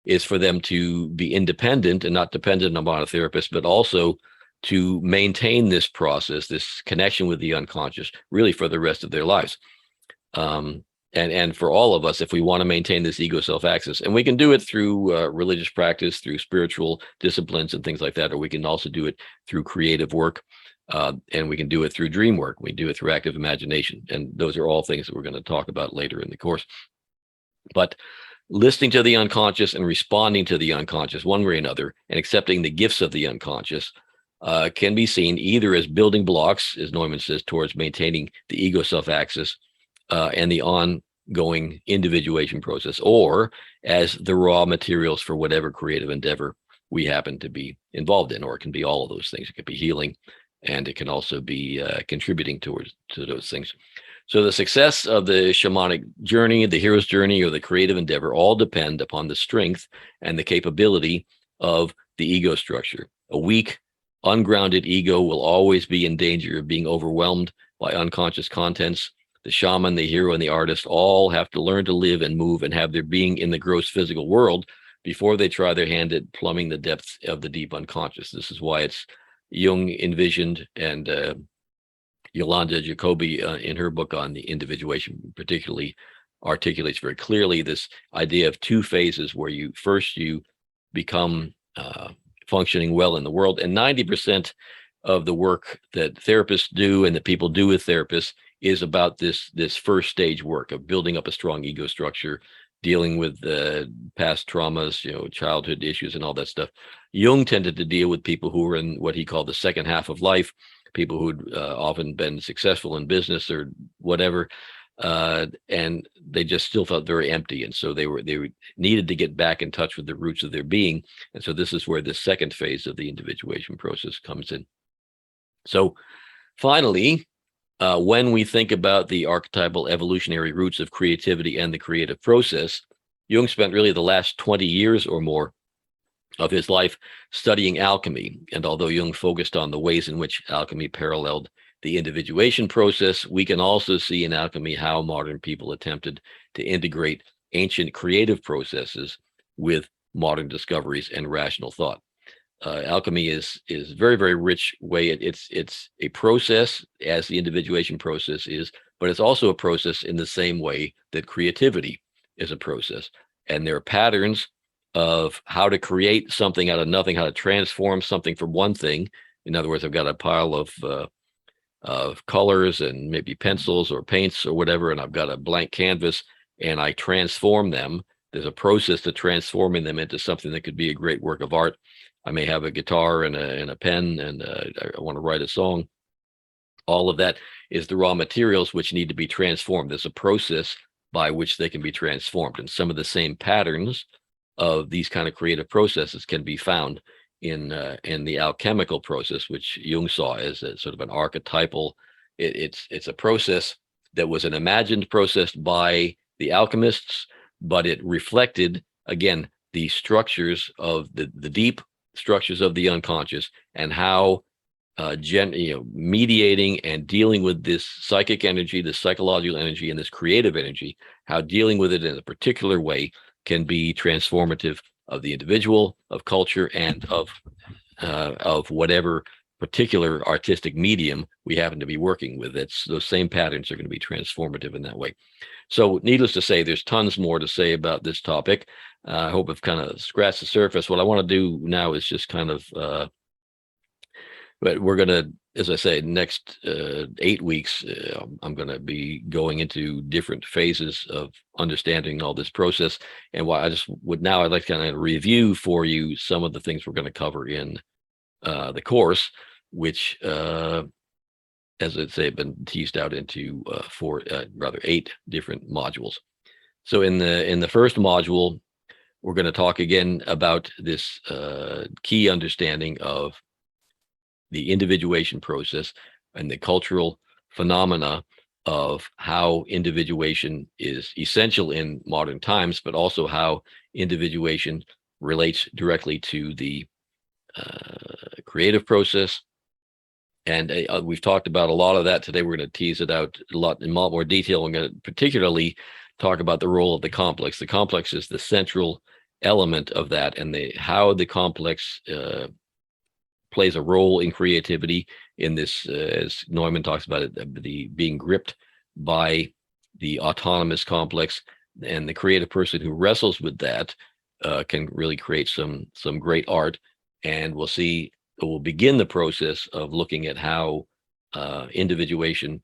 is for them to be independent and not dependent upon a therapist, but also to maintain this process, this connection with the unconscious, really for the rest of their lives. And for all of us, if we want to maintain this ego self-axis, and we can do it through religious practice, through spiritual disciplines and things like that, or we can also do it through creative work, and we can do it through dream work. We do it through active imagination. And those are all things that we're going to talk about later in the course. But listening to the unconscious and responding to the unconscious one way or another, and accepting the gifts of the unconscious, can be seen either as building blocks, as Neumann says, towards maintaining the ego self-axis and the ongoing individuation process, or as the raw materials for whatever creative endeavor we happen to be involved in, or it can be all of those things. It could be healing, and it can also be contributing to those things. So the success of the shamanic journey, the hero's journey, or the creative endeavor all depend upon the strength and the capability of the ego structure. A weak, ungrounded ego will always be in danger of being overwhelmed by unconscious contents. The shaman, the hero, and the artist all have to learn to live and move and have their being in the gross physical world before they try their hand at plumbing the depths of the deep unconscious. This is why it's Jung envisioned, and Yolanda Jacoby, in her book on the individuation, particularly articulates very clearly this idea of two phases where you become functioning well in the world. And 90% of the work that therapists do and that people do with therapists is about this first stage work of building up a strong ego structure, dealing with past traumas, childhood issues and all that stuff. Jung tended to deal with people who were in what he called the second half of life, people who'd often been successful in business or whatever, and they just still felt very empty, and so they needed to get back in touch with the roots of their being. And so this is where the second phase of the individuation process comes in. So finally, when we think about the archetypal evolutionary roots of creativity and the creative process, Jung spent really the last 20 years or more of his life studying alchemy. And although Jung focused on the ways in which alchemy paralleled the individuation process, we can also see in alchemy how modern people attempted to integrate ancient creative processes with modern discoveries and rational thought. Alchemy is very, very rich way. It's a process, as the individuation process is, but it's also a process in the same way that creativity is a process. And there are patterns of how to create something out of nothing, how to transform something from one thing. In other words, I've got a pile of colors and maybe pencils or paints or whatever, and I've got a blank canvas, and I transform them. There's a process to transforming them into something that could be a great work of art. I may have a guitar and a pen, and I want to write a song. All of that is the raw materials which need to be transformed. There's a process by which they can be transformed, and some of the same patterns of these kind of creative processes can be found in the alchemical process, which Jung saw as a sort of an archetypal. It's a process that was an imagined process by the alchemists, but it reflected again the structures of the deep structures of the unconscious, and how mediating and dealing with this psychic energy, this psychological energy, and this creative energy, how dealing with it in a particular way can be transformative of the individual, of culture, and of whatever particular artistic medium we happen to be working with. It's those same patterns are going to be transformative in that way. So needless to say, there's tons more to say about this topic. I hope I've kind of scratched the surface. What I want to do now is just kind of, but we're going to, as I say, next 8 weeks, I'm going to be going into different phases of understanding all this process. And why I'd like to kind of review for you some of the things we're going to cover in the course, which, as I say, have been teased out into 8 different modules. So in the first module, we're going to talk again about this key understanding of the individuation process and the cultural phenomena of how individuation is essential in modern times, but also how individuation relates directly to the creative process. And we've talked about a lot of that today. We're going to tease it out in a lot more detail. We're going to particularly talk about the role of the complex. The complex is the central element of that, and how the complex plays a role in creativity in this, as Neumann talks about it, the being gripped by the autonomous complex, and the creative person who wrestles with that can really create some great art. And we'll begin the process of looking at how individuation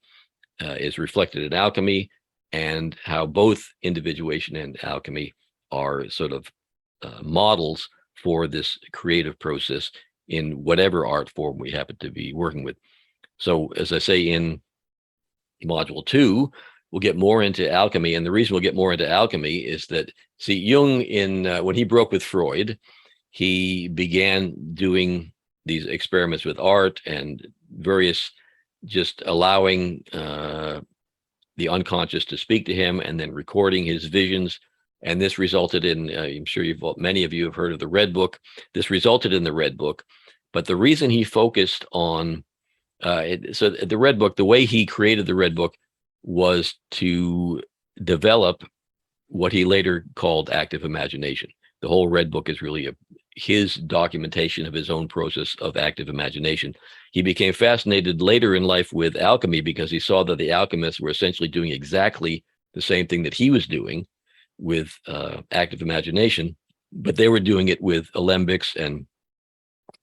is reflected in alchemy, and how both individuation and alchemy are sort of models for this creative process in whatever art form we happen to be working with. So as I say, in module 2, we'll get more into alchemy. And the reason we'll get more into alchemy is that, see, Jung, when he broke with Freud, he began doing these experiments with art and various, just allowing the unconscious to speak to him and then recording his visions. And this resulted in, I'm sure many of you have heard of the Red Book. This resulted in the Red Book. But the reason he focused on, so the Red Book, the way he created the Red Book was to develop what he later called active imagination. The whole Red Book is really his documentation of his own process of active imagination. He became fascinated later in life with alchemy because he saw that the alchemists were essentially doing exactly the same thing that he was doing with active imagination, but they were doing it with alembics and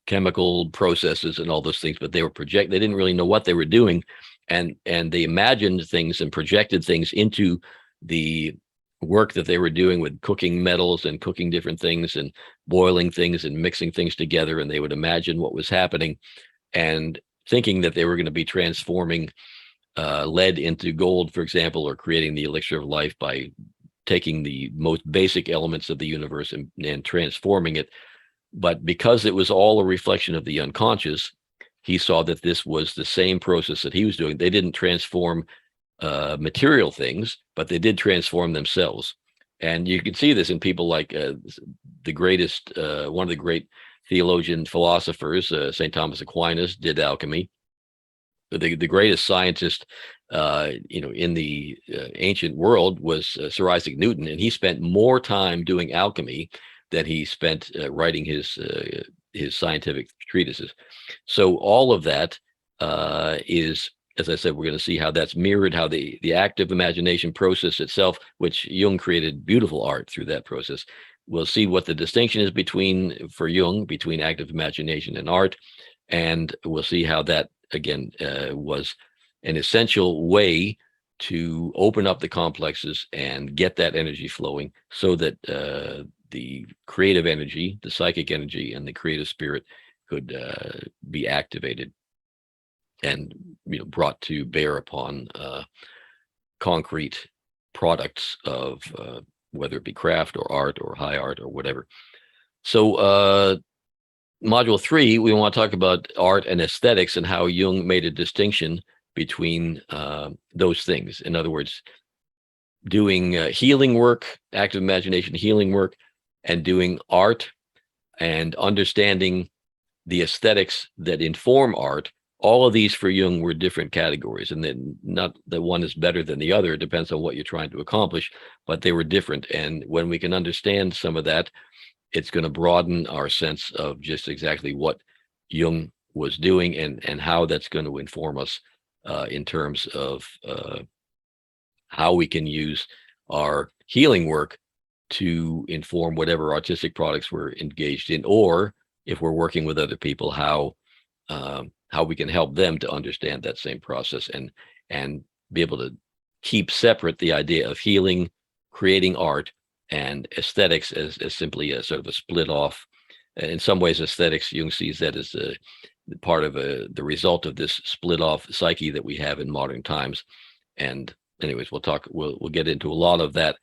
chemical processes and all those things, but they didn't really know what they were doing. And they imagined things and projected things into the work that they were doing with cooking metals and cooking different things and boiling things and mixing things together. And they would imagine what was happening and thinking that they were going to be transforming lead into gold, for example, or creating the elixir of life by taking the most basic elements of the universe and transforming it. But because it was all a reflection of the unconscious, he saw that this was the same process that he was doing. They didn't transform material things, but they did transform themselves. And you can see this in people like the greatest, one of the great theologian philosophers, St. Thomas Aquinas, did alchemy. The greatest scientist, in the ancient world was Sir Isaac Newton, and he spent more time doing alchemy than he spent writing his scientific treatises. So all of that is, as I said, we're going to see how that's mirrored, how the active imagination process itself, which Jung created beautiful art through that process. We'll see what the distinction is for Jung, between active imagination and art. And we'll see how that, again, was an essential way to open up the complexes and get that energy flowing so that the creative energy, the psychic energy, and the creative spirit could be activated and brought to bear upon concrete products of whether it be craft or art or high art or whatever. So module 3, we want to talk about art and aesthetics and how Jung made a distinction between those things. In other words, doing healing work, active imagination healing work, and doing art and understanding the aesthetics that inform art. All of these for Jung were different categories, and then not that one is better than the other. It depends on what you're trying to accomplish, but they were different. And when we can understand some of that, it's going to broaden our sense of just exactly what Jung was doing and how that's going to inform us in terms of how we can use our healing work to inform whatever artistic products we're engaged in, or if we're working with other people, how we can help them to understand that same process and be able to keep separate the idea of healing, creating art, and aesthetics as simply a sort of a split off. In some ways, aesthetics, Jung sees that as a part of the result of this split off psyche that we have in modern times. And anyways, we'll get into a lot of that,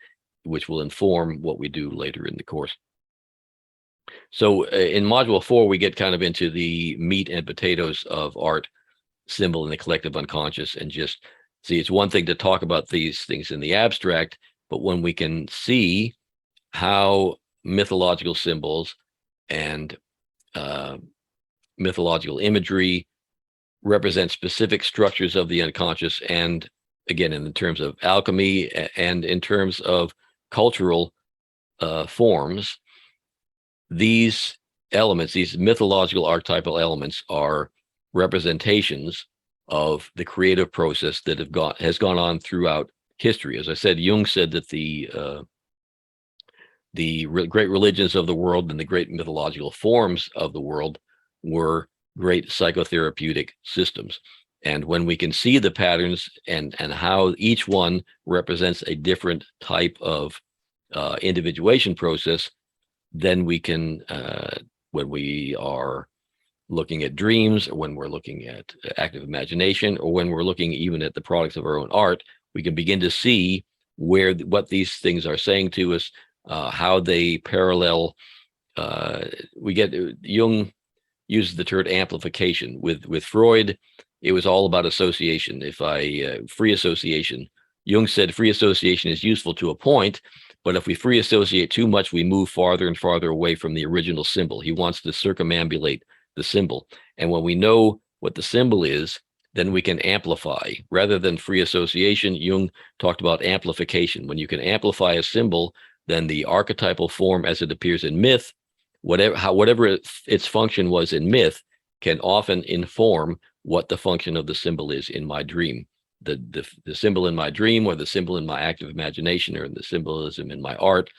which will inform what we do later in the course. So in module 4, we get kind of into the meat and potatoes of art, symbol, and the collective unconscious. And just see, it's one thing to talk about these things in the abstract, but when we can see how mythological symbols and mythological imagery represent specific structures of the unconscious, and again, in terms of alchemy and in terms of cultural forms, these elements, these mythological archetypal elements, are representations of the creative process that has gone on throughout history. As I said, Jung said that the great religions of the world and the great mythological forms of the world were great psychotherapeutic systems. And when we can see the patterns and how each one represents a different type of individuation process, then we can, when we are looking at dreams, or when we're looking at active imagination, or when we're looking even at the products of our own art, we can begin to see what these things are saying to us, how they parallel. We get Jung uses the term amplification. With Freud, it was all about association. Free association. Jung said free association is useful to a point, but if we free associate too much, we move farther and farther away from the original symbol. He wants to circumambulate the symbol. And when we know what the symbol is, then we can amplify. Rather than free association, Jung talked about amplification. When you can amplify a symbol, then the archetypal form as it appears in myth, whatever its function was in myth, can often inform what the function of the symbol is in my dream. The symbol in my dream, or the symbol in my active imagination, or the symbolism in my art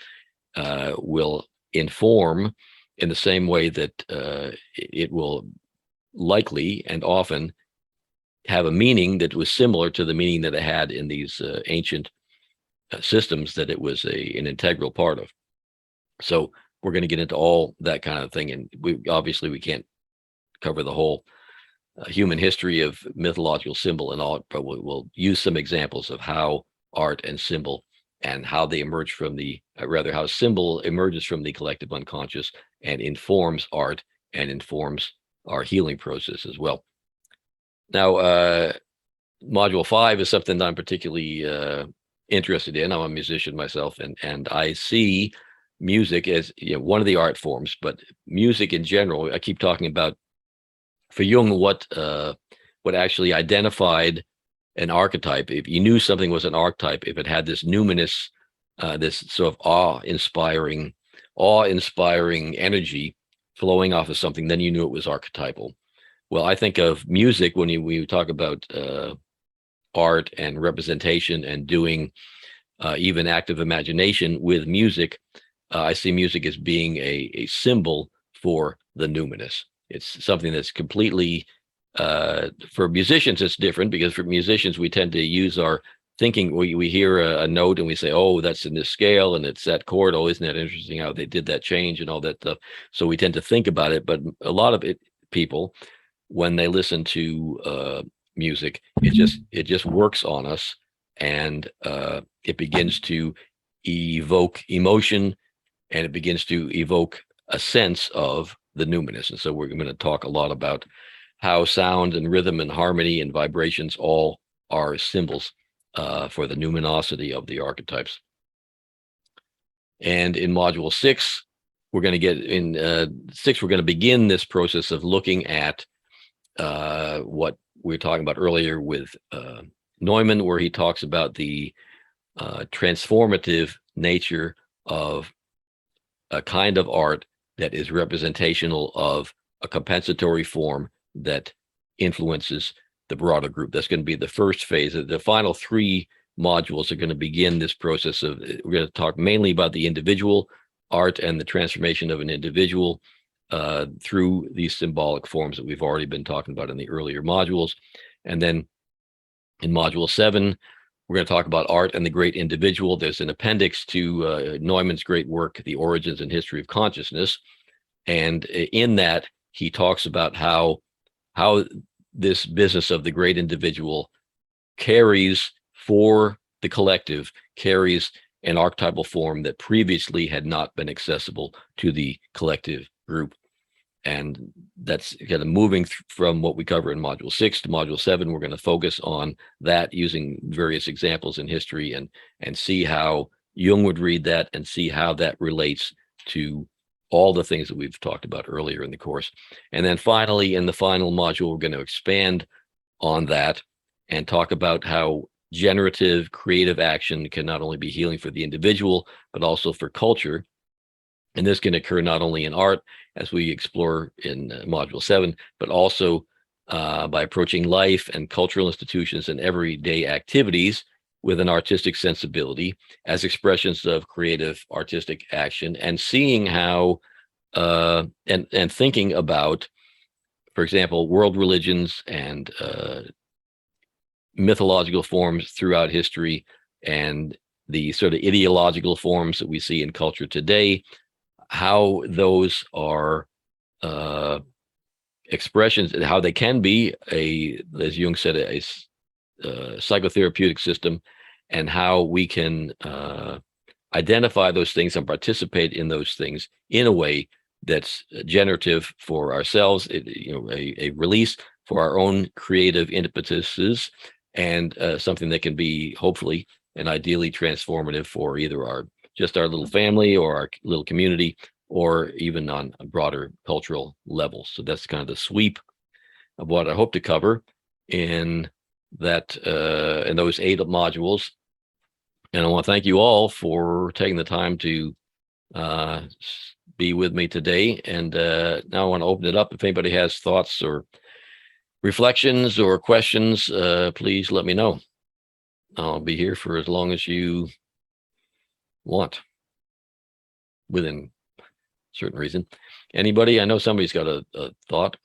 will inform in the same way that it will likely and often have a meaning that was similar to the meaning that it had in these ancient systems that it was an integral part of. So we're going to get into all that kind of thing, and we can't cover the whole human history of mythological symbol and all, but we'll use some examples of how art and symbol, and how they emerge from how symbol emerges from the collective unconscious and informs art and informs our healing process as well. Now, module 5 is something that I'm particularly interested in. I'm a musician myself, and I see music as one of the art forms, but music in general. I keep talking about, for Jung, what actually identified an archetype. If you knew something was an archetype, if it had this numinous, this sort of awe-inspiring energy flowing off of something, then you knew it was archetypal. Well, I think of music when we talk about art and representation and doing even active imagination with music. I see music as being a symbol for the numinous. It's something that's completely, for musicians, it's different, because for musicians, we tend to use our thinking. We hear a note and we say, oh, that's in this scale and it's that chord. Oh, isn't that interesting how they did that change and all that stuff. So we tend to think about it. But a lot of people, when they listen to music, it just works on us, and it begins to evoke emotion, and it begins to evoke a sense of the numinous. And so we're going to talk a lot about how sound and rhythm and harmony and vibrations all are symbols for the numinosity of the archetypes. And in module 6, we're going to begin this process of looking at what we were talking about earlier with Neumann, where he talks about the transformative nature of a kind of art that is representational of a compensatory form that influences the broader group. That's going to be the first phase. The final 3 modules are going to begin this process of, we're going to talk mainly about the individual art and the transformation of an individual through these symbolic forms that we've already been talking about in the earlier modules. And then in module 7, we're going to talk about art and the great individual. There's an appendix to Neumann's great work, The Origins and History of Consciousness. And in that, he talks about how this business of the great individual carries, for the collective, carries an archetypal form that previously had not been accessible to the collective group. And that's kind of moving from what we cover in module 6 to module 7. We're going to focus on that using various examples in history, and see how Jung would read that, and see how that relates to all the things that we've talked about earlier in the course. And then finally, in the final module, we're going to expand on that and talk about how generative, creative action can not only be healing for the individual, but also for culture. And this can occur not only in art, as we explore in module 7, but also by approaching life and cultural institutions and everyday activities with an artistic sensibility as expressions of creative artistic action, and seeing how and thinking about, for example, world religions and mythological forms throughout history, and the sort of ideological forms that we see in culture today, how those are expressions, how they can be as Jung said, a psychotherapeutic system, and how we can identify those things and participate in those things in a way that's generative for ourselves, a release for our own creative impetuses, and something that can be hopefully and ideally transformative for either our little family or our little community, or even on a broader cultural level. So that's kind of the sweep of what I hope to cover in those 8 modules. And I want to thank you all for taking the time to be with me today. And now I want to open it up. If anybody has thoughts or reflections or questions, please let me know. I'll be here for as long as you want, within certain reason. Anybody? I know somebody's got a thought.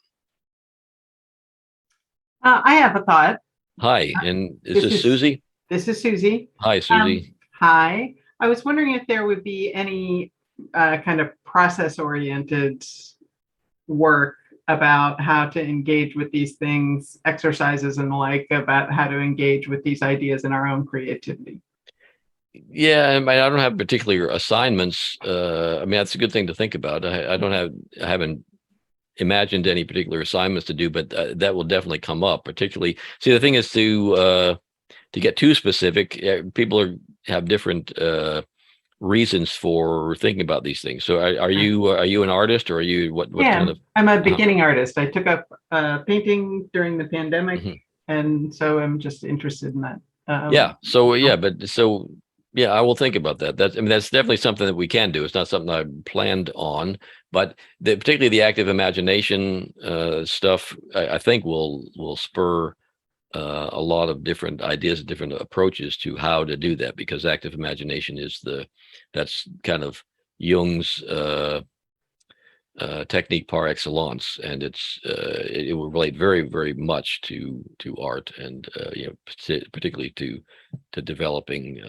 I have a thought. Hi, and is this Susie? This is Susie. Hi, Susie. Hi. I was wondering if there would be any kind of process-oriented work about how to engage with these things, exercises and the like, about how to engage with these ideas in our own creativity. Yeah, I don't have particular assignments. I mean, that's a good thing to think about. I haven't imagined any particular assignments to do, but that will definitely come up. Particularly, see, the thing is to get too specific. People have different reasons for thinking about these things. So, are you an artist, or are you what kind of? I'm a beginning artist. I took up painting during the pandemic, and so I'm just interested in that. Yeah, I will think about that. That's definitely something that we can do. It's not something I planned on, but particularly the active imagination stuff, I think will spur a lot of different ideas, different approaches to how to do that, because active imagination that's kind of Jung's technique par excellence, and it will relate very, very much to art, and particularly to developing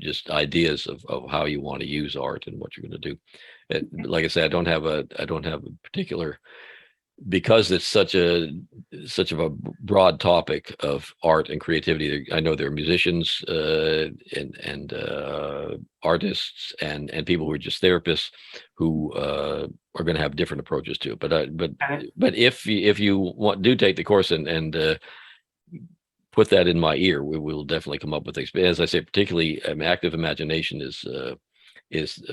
just ideas of how you want to use art and what you're going to do. Like I said, I don't have a particular, because it's such of a broad topic of art and creativity. I know there are musicians and artists and people who are just therapists who are going to have different approaches to it. But if you do take the course and put that in my ear, we will definitely come up with things. But as I say, particularly active imagination is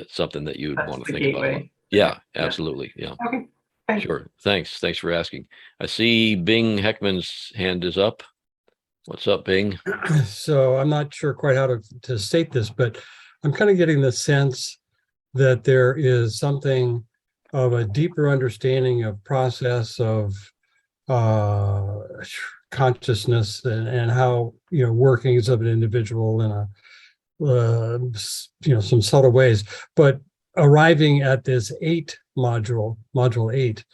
something that you would want to think about a lot. Yeah, absolutely. Yeah. Okay. Sure. Thanks for asking. I see Bing Heckman's hand is up. What's up, Bing? So I'm not sure quite how to state this, but I'm kind of getting the sense that there is something of a deeper understanding of process of consciousness and how workings of an individual in a some subtle ways, but arriving at this module 8,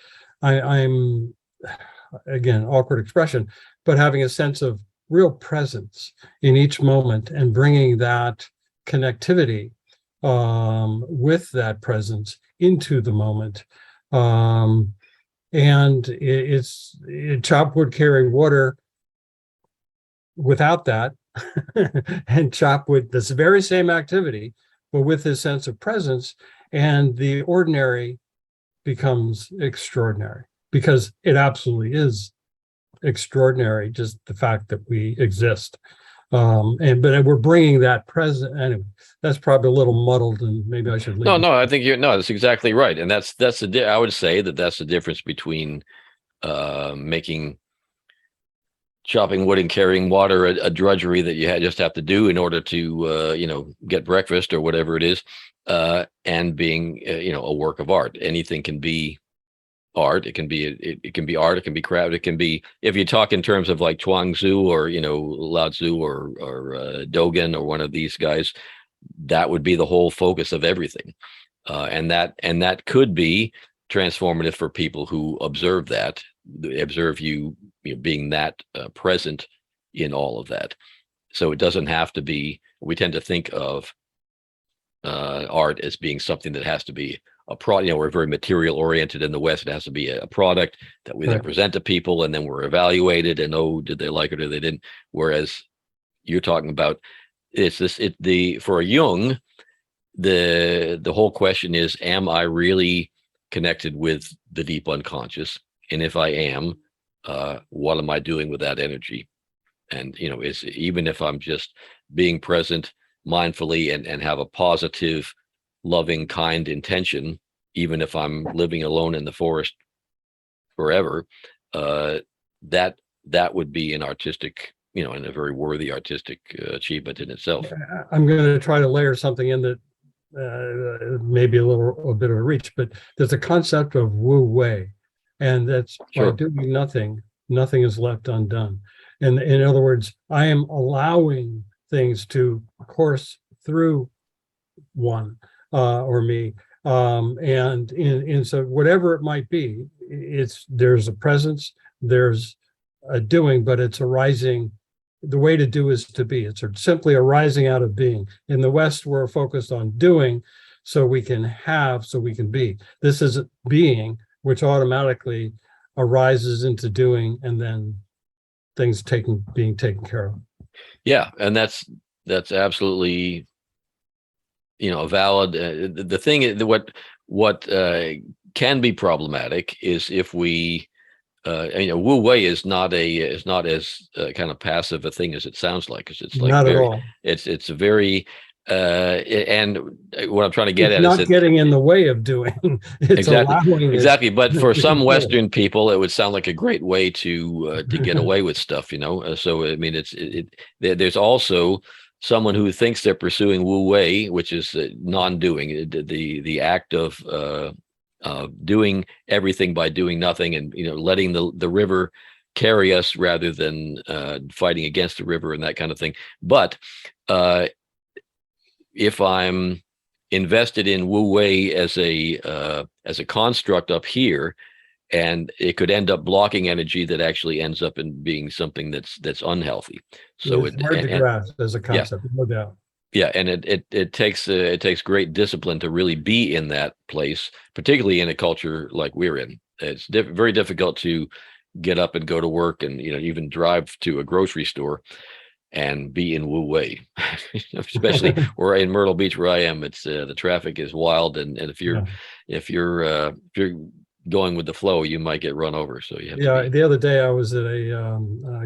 I'm again, awkward expression, but having a sense of real presence in each moment and bringing that connectivity with that presence into the moment. And it's chop wood, carry water without that, and chop wood, this very same activity, but with this sense of presence, and the ordinary becomes extraordinary, because it absolutely is extraordinary, just the fact that we exist. But we're bringing that present. Anyway, that's probably a little muddled, and maybe I should leave. No, I think that's exactly right, and that's I would say that's the difference between chopping wood and carrying water a drudgery that you just have to do in order to get breakfast or whatever it is, and being a work of art. Anything can be art. It can be art. It can be craft. It can be, if you talk in terms of like Chuang Tzu or Lao Tzu or Dogen or one of these guys, that would be the whole focus of everything, and that could be transformative for people who observe you being that present in all of that. So it doesn't have to be. We tend to think of art as being something that has to be we're very material oriented in the West. It has to be a product that we then Right. present to people, and then we're evaluated, and did they like it or they didn't? Whereas you're talking about for Jung, the whole question is, am I really connected with the deep unconscious? And if I am, what am I doing with that energy? And is, even if I'm just being present mindfully and have a positive, loving, kind intention, even if I'm living alone in the forest forever, that would be an artistic, and a very worthy artistic achievement in itself. I'm going to try to layer something in that maybe a bit of a reach, but there's a concept of Wu Wei, and that's Sure. by doing nothing, nothing is left undone. And in other words, I am allowing things to course through one or me, and so whatever it might be, there's a presence, there's a doing, but it's arising. The way to do is to be. It's simply arising out of being. In the West, we're focused on doing so we can have, so we can be. This is being, which automatically arises into doing, and then things being taken care of. Yeah, and that's absolutely, valid. The thing is, what can be problematic is if we, Wu Wei is not as kind of passive a thing as it sounds like. It's like Not at all. It's a very and what I'm trying to get It's at not is getting in the way of doing. It's allowing exactly. But for some it. Western people, it would sound like a great way to get away with stuff. So I mean, there's also someone who thinks they're pursuing Wu Wei, which is non-doing, the act of doing everything by doing nothing, and letting the river carry us rather than fighting against the river and that kind of thing. But if I'm invested in Wu Wei as a construct up here, and it could end up blocking energy that actually ends up in being something that's unhealthy. So it's hard to grasp as a concept, no doubt. Yeah, and it takes great discipline to really be in that place, particularly in a culture like we're in. It's very difficult to get up and go to work, and even drive to a grocery store and be in Wu Wei, especially where in Myrtle Beach, where I am. It's the traffic is wild, and if you're going with the flow, you might get run over. So you have to be. The other day I was at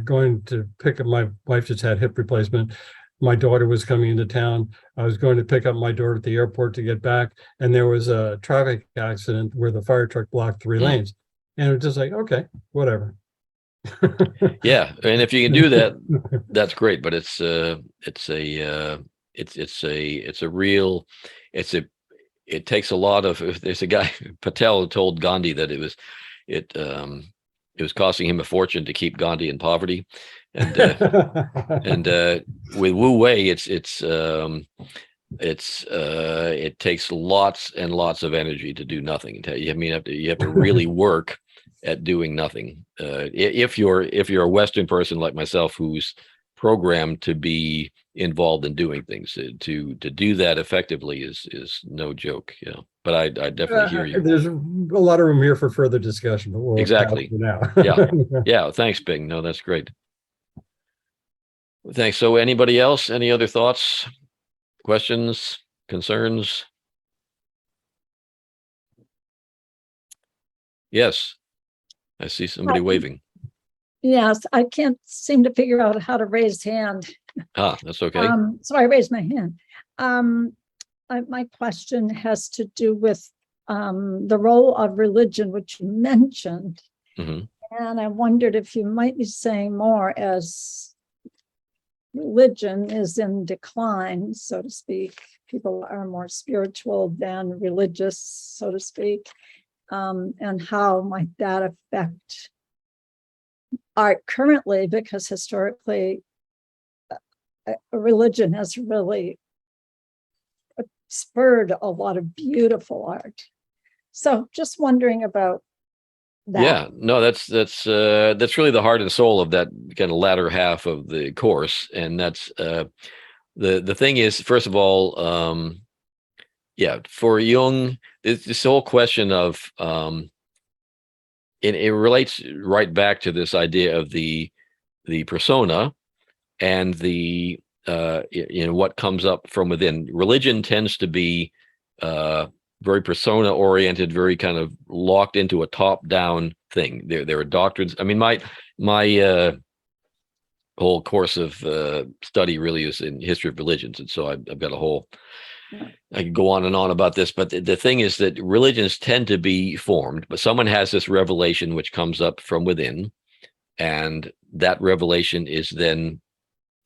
going to pick up, my wife just had hip replacement. My daughter was coming into town. I was going to pick up my daughter at the airport to get back, and there was a traffic accident where the fire truck blocked 3 lanes. And it was just like, okay, whatever. Yeah, and if you can do that, that's great. But it takes a lot of. There's a guy, Patel, told Gandhi that it was costing him a fortune to keep Gandhi in poverty, and with Wu Wei, it takes lots and lots of energy to do nothing. You have to really work at doing nothing. If you're a Western person like myself, who's programmed to be involved in doing things, to do that effectively is no joke. But I definitely hear you. There's a lot of room here for further discussion, but we'll exactly now. Yeah. Thanks, Bing. No, that's great. Thanks. So anybody else, any other thoughts, questions, concerns? Yes, I see somebody waving. Yes, I can't seem to figure out how to raise hand. That's okay. So I raised my hand. My question has to do with the role of religion, which you mentioned. Mm-hmm. And I wondered if you might be saying more, as religion is in decline, so to speak. People are more spiritual than religious, so to speak. And how might that affect art currently? Because historically, religion has really spurred a lot of beautiful art. So just wondering about that. Yeah, no, that's really the heart and soul of that kind of latter half of the course. And that's the thing is, first of all, for Jung, this whole question of it relates right back to this idea of the persona and the what comes up from within. Religion tends to be very persona oriented, very kind of locked into a top down thing. There are doctrines. I mean, my whole course of study really is in history of religions, and so I've got a whole. I could go on and on about this, but the thing is that religions tend to be formed, but someone has this revelation which comes up from within, and that revelation is then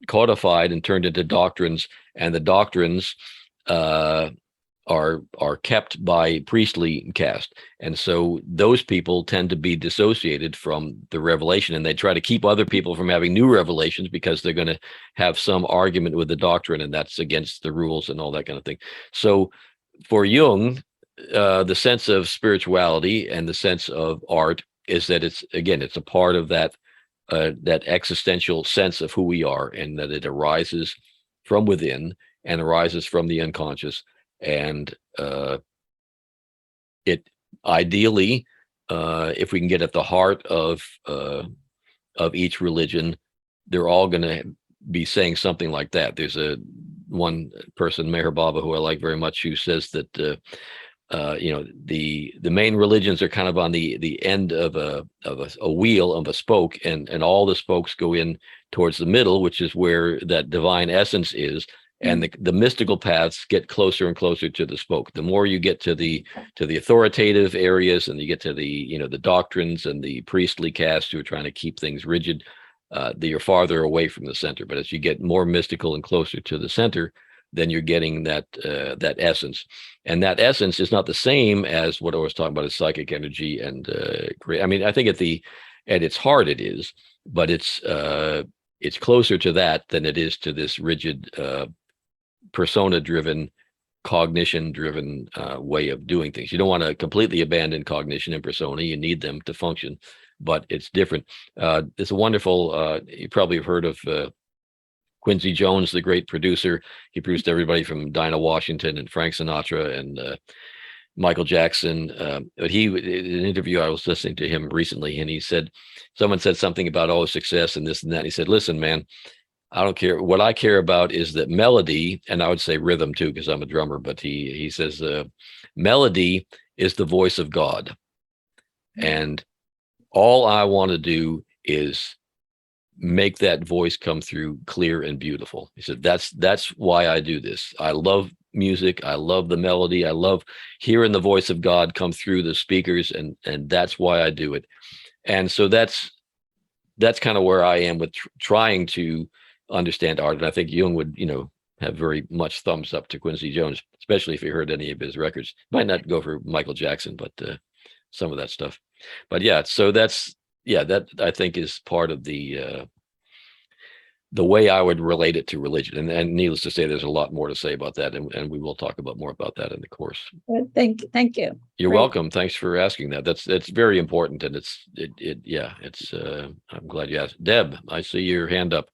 codified and turned into doctrines, and the doctrines are kept by priestly caste, and so those people tend to be dissociated from the revelation, and they try to keep other people from having new revelations because they're going to have some argument with the doctrine, and that's against the rules and all that kind of thing. So for Jung, the sense of spirituality and the sense of art is that it's a part of that existential sense of who we are, and that it arises from within and arises from the unconscious. And it ideally, if we can get at the heart of each religion, they're all going to be saying something like that. There's one person, Meher Baba, who I like very much, who says that the main religions are kind of on the end of a wheel, of a spoke, and all the spokes go in towards the middle, which is where that divine essence is. And the mystical paths get closer and closer to the spoke. The more you get to the authoritative areas, and you get to the doctrines and the priestly caste who are trying to keep things rigid, you're farther away from the center. But as you get more mystical and closer to the center, then you're getting that essence. And that essence is not the same as what I was talking about as psychic energy and I mean, I think at its heart it is, but it's closer to that than it is to this rigid persona-driven, cognition-driven way of doing things. You don't want to completely abandon cognition and persona. You need them to function, but it's different. It's a wonderful, you probably have heard of Quincy Jones, the great producer. He produced everybody from Dinah Washington and Frank Sinatra and Michael Jackson. But in an interview, I was listening to him recently, and he said, someone said something about all success and this and that. And he said, listen, man, I don't care. What I care about is that melody, and I would say rhythm too, because I'm a drummer, but he says melody is the voice of God. And all I want to do is make that voice come through clear and beautiful. He said, that's why I do this. I love music. I love the melody. I love hearing the voice of God come through the speakers, and that's why I do it. And so that's kind of where I am with trying to understand art. And I think Jung would, have very much thumbs up to Quincy Jones, especially if he heard any of his records. Might not go for Michael Jackson, but some of that stuff. But yeah, so that I think is part of the way I would relate it to religion. And needless to say, there's a lot more to say about that, and we will talk about more about that in the course. Thank you. You're Great. welcome. Thanks for asking that. That's very important, and I'm glad you asked. Deb, I see your hand up.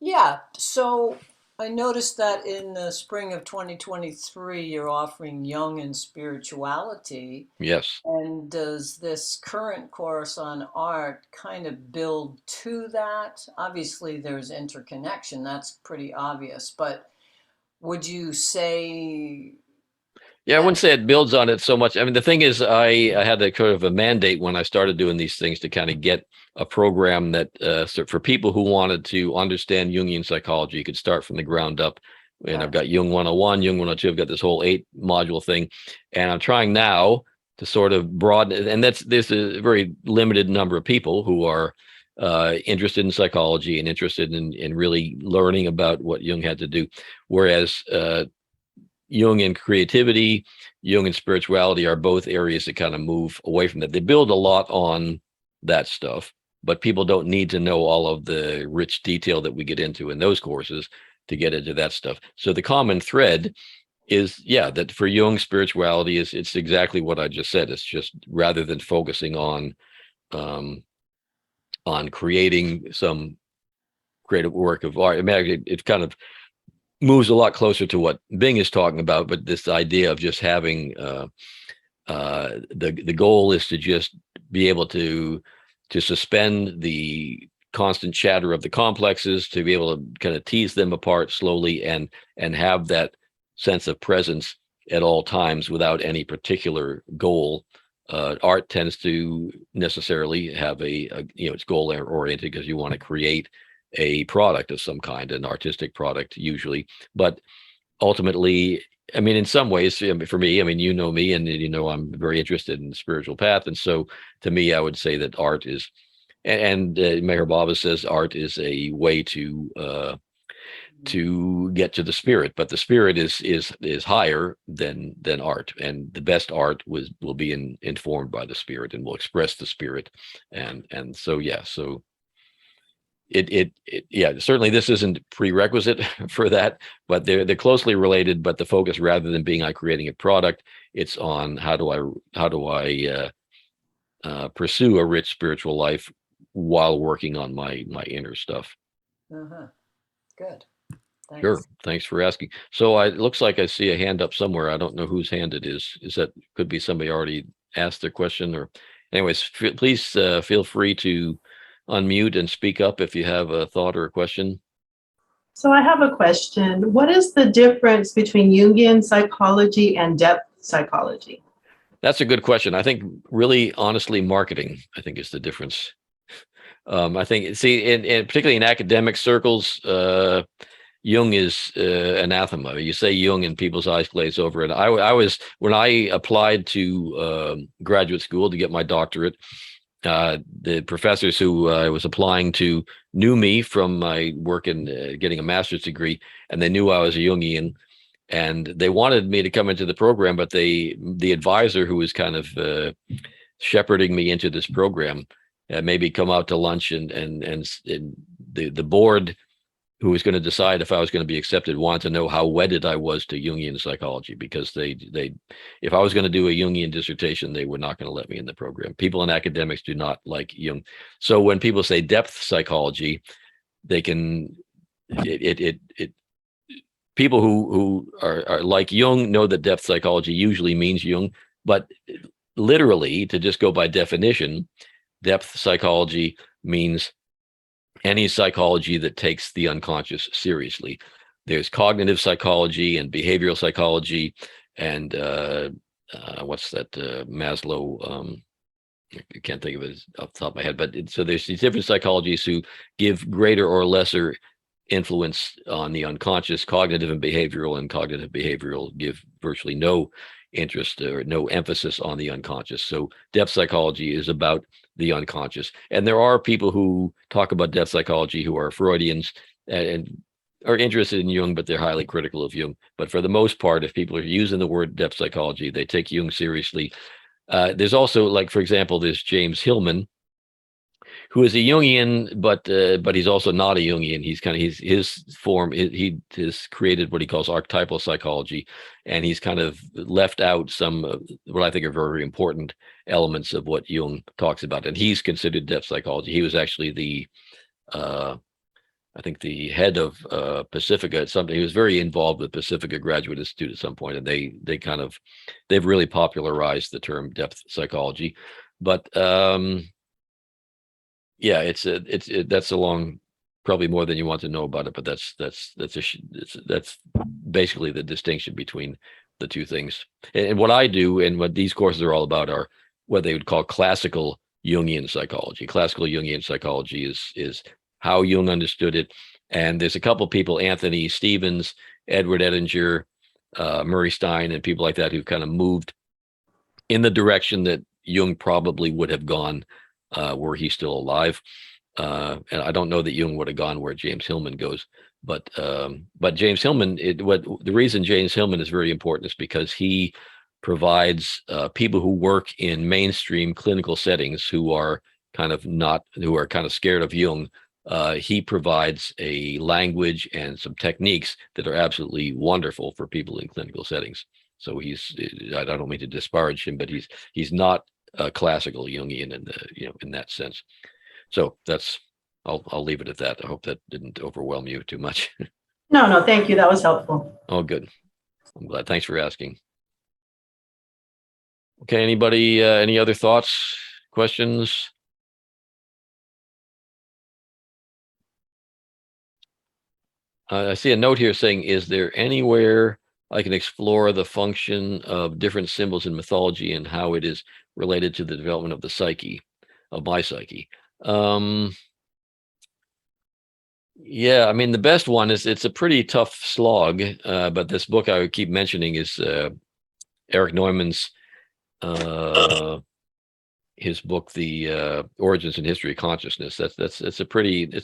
Yeah, so I noticed that in the spring of 2023, you're offering Jung and spirituality. Yes. And does this current course on art kind of build to that? Obviously, there's interconnection. That's pretty obvious. But would you say... Yeah, I wouldn't say it builds on it so much. I mean, the thing is, I had a kind of a mandate when I started doing these things to kind of get a program that for people who wanted to understand Jungian psychology, you could start from the ground up. And I've got Jung 101, Jung 102. I've got this whole 8-module thing, and I'm trying now to sort of broaden. And there's a very limited number of people who are interested in psychology and interested in really learning about what Jung had to do, whereas Jung and creativity, Jung and spirituality are both areas that kind of move away from that. They build a lot on that stuff, but people don't need to know all of the rich detail that we get into in those courses to get into that stuff. So the common thread is, that for Jung, spirituality it's exactly what I just said. It's just rather than focusing on creating some creative work of art. I mean, it's kind of moves a lot closer to what Bing is talking about, but this idea of just having the goal is to just be able to suspend the constant chatter of the complexes, to be able to kind of tease them apart slowly and have that sense of presence at all times without any particular goal. Art tends to necessarily have it's goal oriented because you want to create a product of some kind, an artistic product usually, but ultimately, I mean, in some ways, for me, I mean, you know me, and you know I'm very interested in the spiritual path, and so to me, I would say that art is, and Meher Baba says art is a way to get to the spirit, but the spirit is higher than art, and the best art will be informed by the spirit and will express the spirit, and so yeah, so yeah, certainly this isn't prerequisite for that, but they're closely related, but the focus, rather than being on creating a product, it's on how do I pursue a rich spiritual life while working on my inner stuff. Uh-huh. Good. Sure. Thanks. Thanks for asking. So it looks like I see a hand up somewhere. I don't know whose hand it is. That could be somebody already asked their question, or anyways, please feel free to unmute and speak up if you have a thought or a question. So I have a question. What is the difference between Jungian psychology and depth psychology? That's a good question. I think really, honestly, marketing, I think, is the difference. I think, see, in particularly in academic circles, Jung is anathema. You say Jung and people's eyes glaze over. And I was, when I applied to graduate school to get my doctorate, the professors who I was applying to knew me from my work in getting a master's degree, and they knew I was a Jungian, and they wanted me to come into the program, but the advisor who was kind of shepherding me into this program maybe come out to lunch, and the board who was going to decide if I was going to be accepted wanted to know how wedded I was to Jungian psychology, because they if I was going to do a Jungian dissertation, they were not going to let me in the program. People in academics do not like Jung. So when people say depth psychology, they can people who are like Jung know that depth psychology usually means Jung, but literally, to just go by definition, depth psychology means any psychology that takes the unconscious seriously. There's cognitive psychology and behavioral psychology, and what's that Maslow? I can't think of it off the top of my head, but so there's these different psychologies who give greater or lesser influence on the unconscious. Cognitive and behavioral give virtually no interest or no emphasis on the unconscious. So depth psychology is about the unconscious. And there are people who talk about depth psychology who are Freudians and are interested in Jung, but they're highly critical of Jung. But for the most part, if people are using the word depth psychology, they take Jung seriously. There's also, like, for example, there's James Hillman, who is a Jungian, but he's also not a Jungian. He's kind of his form. He has created what he calls archetypal psychology, and he's kind of left out some what I think are very important elements of what Jung talks about. And he's considered depth psychology. He was actually the I think the head of Pacifica at something. He was very involved with Pacifica Graduate Institute at some point, and they've really popularized the term depth psychology. But yeah, that's a long, probably more than you want to know about it, but that's basically the distinction between the two things. And what I do and what these courses are all about are what they would call classical Jungian psychology. Classical Jungian psychology is how Jung understood it. And there's a couple people, Anthony Stevens, Edward Edinger, Murray Stein, and people like that who've kind of moved in the direction that Jung probably would have gone were he still alive. And I don't know that Jung would have gone where James Hillman goes, but James Hillman, the reason James Hillman is very important is because he provides people who work in mainstream clinical settings who are kind of scared of Jung. He provides a language and some techniques that are absolutely wonderful for people in clinical settings. So I don't mean to disparage him, but he's not a classical Jungian in that sense. So I'll leave it at that. I hope that didn't overwhelm you too much. No, thank you. That was helpful. Oh, good. I'm glad. Thanks for asking. Okay, anybody, any other thoughts, questions? I see a note here saying, is there anywhere I can explore the function of different symbols in mythology and how it is related to the development of the psyche, of my psyche? Yeah, I mean, the best one is, it's a pretty tough slog, but this book I would keep mentioning is Eric Neumann's his book, The Origins and History of Consciousness. It's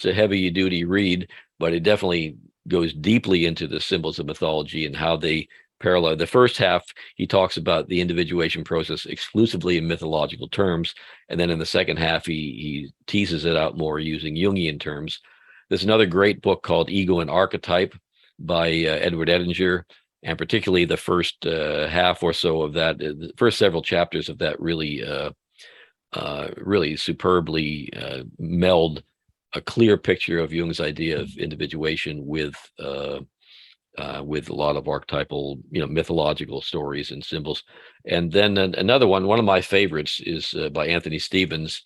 a heavy duty read, but it definitely goes deeply into the symbols of mythology and how they parallel. The first half, he talks about the individuation process exclusively in mythological terms. And then in the second half, he teases it out more using Jungian terms. There's another great book called Ego and Archetype by Edward Edinger. And particularly the first half or so of that, the first several chapters of that really really superbly meld a clear picture of Jung's idea of individuation with a lot of archetypal, mythological stories and symbols. And then another one of my favorites is by Anthony Stevens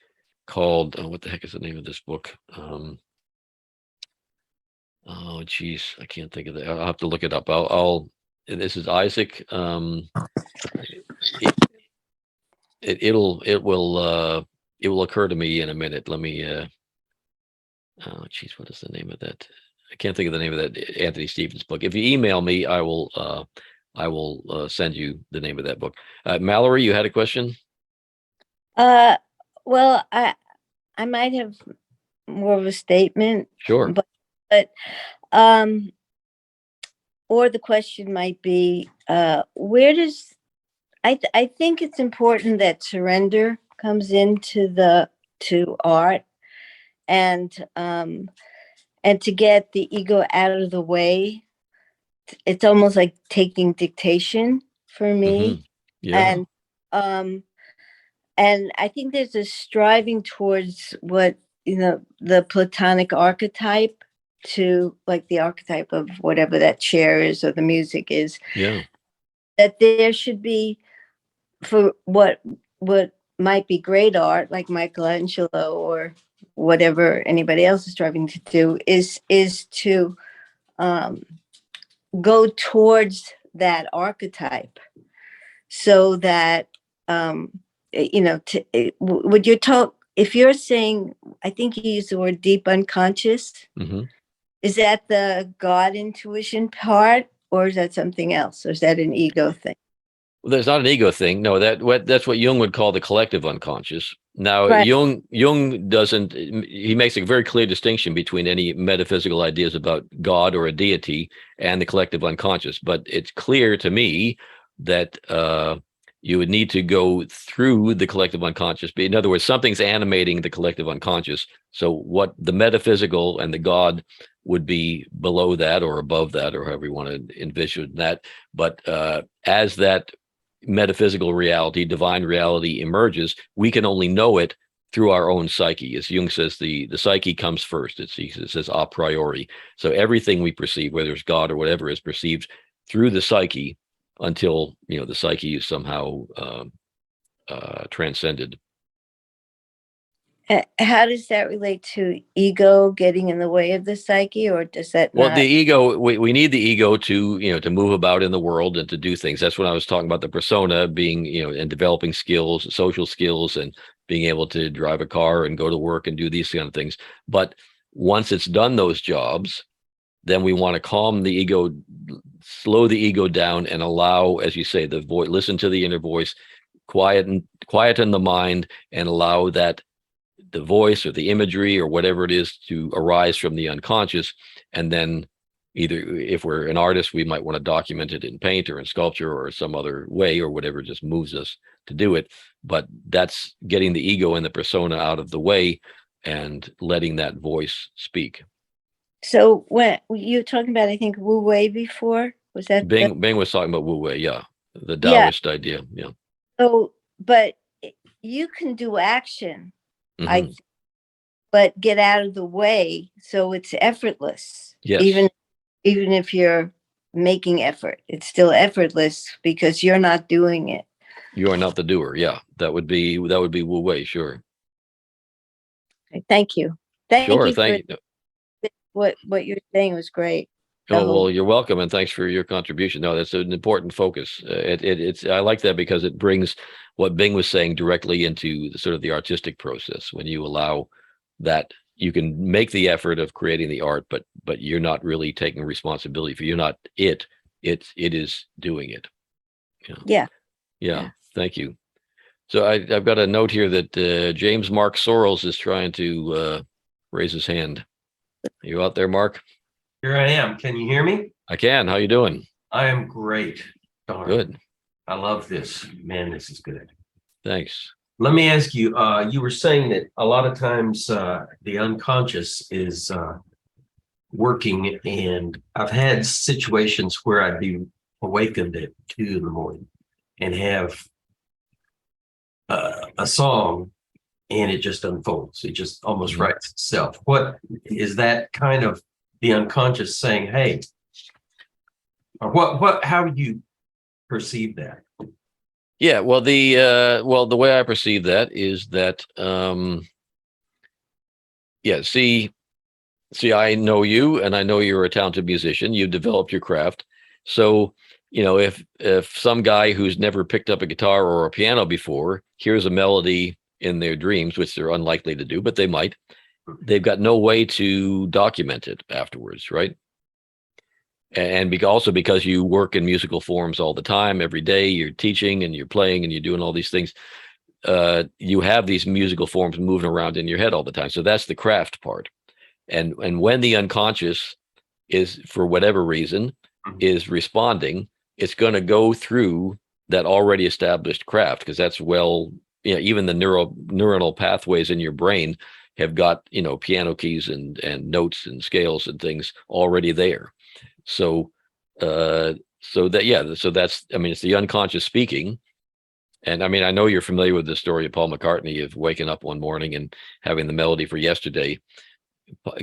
called, what the heck is the name of this book? Oh, geez, I can't think of it. I'll have to look it up. This is Isaac. It will occur to me in a minute. Let me oh geez, what is the name of that? I can't think of the name of that Anthony Stevens book. If you email me, I will send you the name of that book. Mallory, you had a question? Well, I might have more of a statement. Sure. But or the question might be, where does I think it's important that surrender comes into to art, and to get the ego out of the way. It's almost like taking dictation for me. Yeah. And I think there's a striving towards what, the Platonic archetype, to like the archetype of whatever that chair is or the music is. Yeah. That there should be, for what might be great art, like Michelangelo or whatever anybody else is striving to do, is to go towards that archetype, so that would you talk, if you're saying, I think you used the word deep unconscious, is that the God intuition part, or is that something else, or is that an ego thing? Well, there's not an ego thing. No, that's what Jung would call the collective unconscious. Now, Right. Jung doesn't. He makes a very clear distinction between any metaphysical ideas about God or a deity and the collective unconscious. But it's clear to me that you would need to go through the collective unconscious. In other words, something's animating the collective unconscious. So what the metaphysical and the God would be below that or above that, or however you want to envision that. But as that metaphysical reality, divine reality emerges, we can only know it through our own psyche. As Jung says, the psyche comes first. It says a priori. So everything we perceive, whether it's God or whatever, is perceived through the psyche until the psyche is somehow transcended. How does that relate to ego getting in the way of the psyche, or does that Well, not? the ego, we need the ego to, to move about in the world and to do things. That's when I was talking about the persona being, and developing skills, social skills, and being able to drive a car and go to work and do these kind of things. But once it's done those jobs, then we want to calm the ego, slow the ego down, and allow, as you say, the voice, listen to the inner voice, quieten the mind, and allow that the voice or the imagery or whatever it is to arise from the unconscious. And then either, if we're an artist, we might want to document it in paint or in sculpture or some other way, or whatever just moves us to do it. But that's getting the ego and the persona out of the way and letting that voice speak. So when you were talking about, I think, Wu Wei before, was that Bing was talking about Wu Wei, yeah, the Yeah. Taoist idea, yeah. So, but you can do action, Mhm. but get out of the way, so it's effortless. Yes. Even even if you're making effort, it's still effortless because you're not doing it. You are not the doer. Yeah, that would be Wu Wei. Sure. Thank you. Thank Sure. you for Thank you. what you're saying was great. The Oh, well, whole- you're welcome, and thanks for your contribution. No, that's an important focus. It's I like that because it brings what Bing was saying directly into the sort of the artistic process. When you allow that, you can make the effort of creating the art, but you're not really taking responsibility for. You're not it. It is doing it. Yeah. Yeah. Thank you. So I've got a note here that James Mark Sorrells is trying to raise his hand. Are you out there, Mark? Here I am. Can you hear me? I can. How you doing? I am great. Darn. Good. I love this. Man, this is good. Thanks. Let me ask you, you were saying that a lot of times the unconscious is working, and I've had situations where I'd be awakened at 2 in the morning and have a song, and it just unfolds. It just almost Mhm. writes itself. What is that kind of the unconscious saying, hey, or how do you perceive that? Yeah, well, the way I perceive that is that yeah, see, I know you, and I know you're a talented musician. You've developed your craft. So, if some guy who's never picked up a guitar or a piano before hears a melody in their dreams, which they're unlikely to do, but they might, they've got no way to document it afterwards, right? And also because you work in musical forms all the time, every day, you're teaching and you're playing and you're doing all these things. You have these musical forms moving around in your head all the time. So that's the craft part. And when the unconscious is, for whatever reason, is responding, it's going to go through that already established craft, because that's even the neuronal pathways in your brain have got, piano keys and notes and scales and things already there. So that's, it's the unconscious speaking. And I know you're familiar with the story of Paul McCartney of waking up one morning and having the melody for Yesterday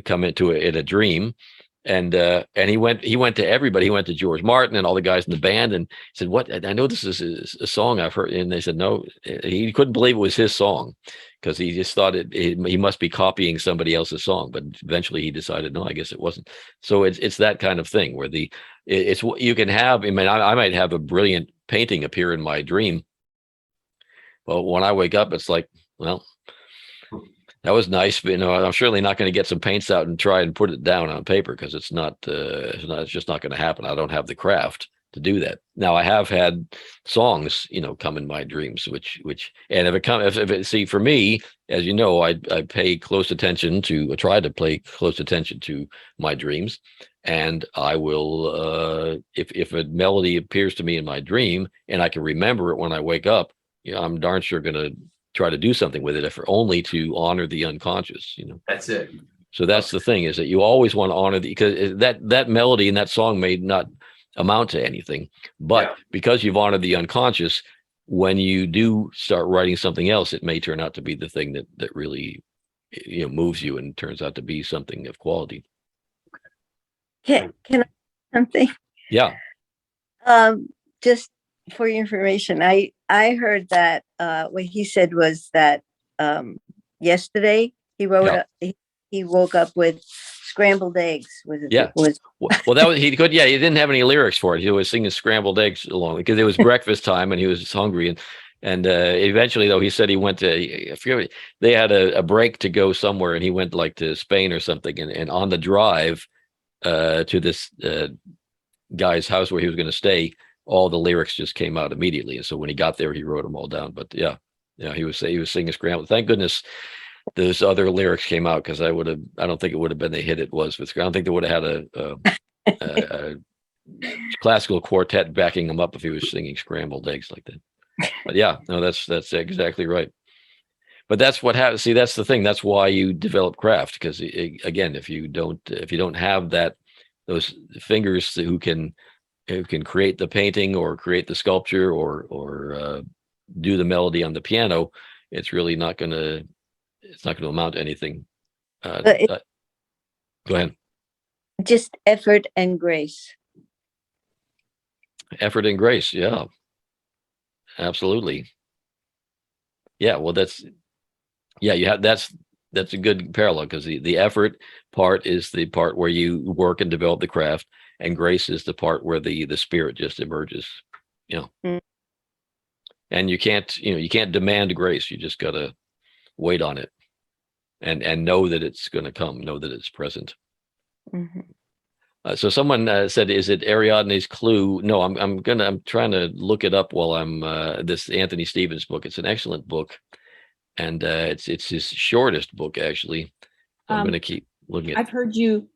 come into in a dream. And he went to everybody. He went to George Martin and all the guys in the band and said, "What? I know this is a song I've heard." And they said, "No." He couldn't believe it was his song, because he just thought he must be copying somebody else's song. But eventually he decided, no, I guess it wasn't. So it's that kind of thing where it's what you can have. I might have a brilliant painting appear in my dream, but when I wake up, it's like, well, that was nice, but I'm surely not going to get some paints out and try and put it down on paper, because it's just not going to happen. I don't have the craft to do that. Now, I have had songs, come in my dreams, and for me, as you know, I pay close attention to, try to pay close attention to my dreams, and I will, if a melody appears to me in my dream and I can remember it when I wake up, I'm darn sure going to try to do something with it, if only to honor the unconscious. That's it. So that's the thing, is that you always want to honor because that melody and that song may not amount to anything, but because you've honored the unconscious, when you do start writing something else, it may turn out to be the thing that really moves you and turns out to be something of quality. Can I something? Yeah. Just for your information, I heard that what he said was that yesterday he wrote he woke up with scrambled eggs. Well, that was he didn't have any lyrics for it. He was singing scrambled eggs along, because it was breakfast time and he was hungry, and eventually, though, he said he went to, I forget, they had a break to go somewhere, and he went like to Spain or something, and on the drive to this guy's house where he was going to stay, all the lyrics just came out immediately. And so when he got there, he wrote them all down. But he was singing scrambled. Thank goodness those other lyrics came out, because I don't think it would have been the hit it was with. I don't think they would have had a classical quartet backing him up if he was singing scrambled eggs like that. But that's exactly right. But that's what happens. See, that's the thing. That's why you develop craft, because again, if you don't have those fingers who can create the painting or create the sculpture or do the melody on the piano, it's really not going to amount to anything. Go ahead. Just effort and grace. Effort and grace. Yeah, absolutely. Yeah. Well, you have, that's a good parallel, because the effort part is the part where you work and develop the craft, and grace is the part where the spirit just emerges. Mm. And you can't demand grace. You just gotta wait on it, and know that it's going to come, know that it's present. Mhm. So someone said, is it Ariadne's Clue? No, I'm trying to look it up while I'm this Anthony Stevens book. It's an excellent book, and it's his shortest book, actually. I'm going to keep looking at. I've heard you.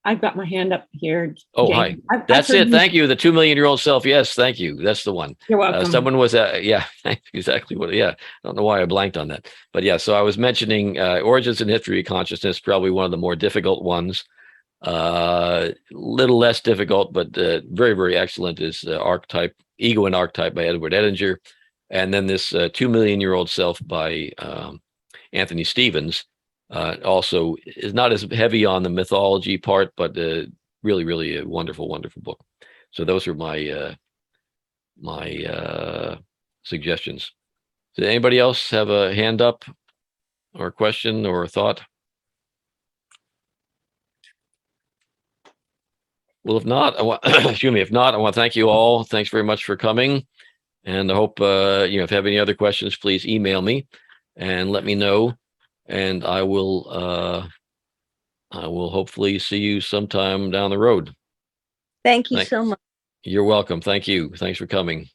I've got my hand up here. Oh, Jane. hi. I've That's heard it. Thank you. The 2 million year old self. Yes, thank you. That's the one. You're welcome. Someone was, yeah, exactly what. Yeah, I don't know why I blanked on that, but yeah. So I was mentioning Origins and History of Consciousness, probably one of the more difficult ones. Little less difficult, but very, very excellent is Archetype, Ego and Archetype by Edward Edinger, and then this 2 million year old self by Anthony Stevens. Also is not as heavy on the mythology part, but really, really a wonderful, wonderful book. So those are my suggestions. Did anybody else have a hand up or a question or a thought? Well, if not, excuse me, if not, I want to thank you all. Thanks very much for coming. And I hope, if you have any other questions, please email me and let me know. And I will hopefully see you sometime down the road. Thank you Thanks. so much. You're welcome. Thank you. Thanks for coming.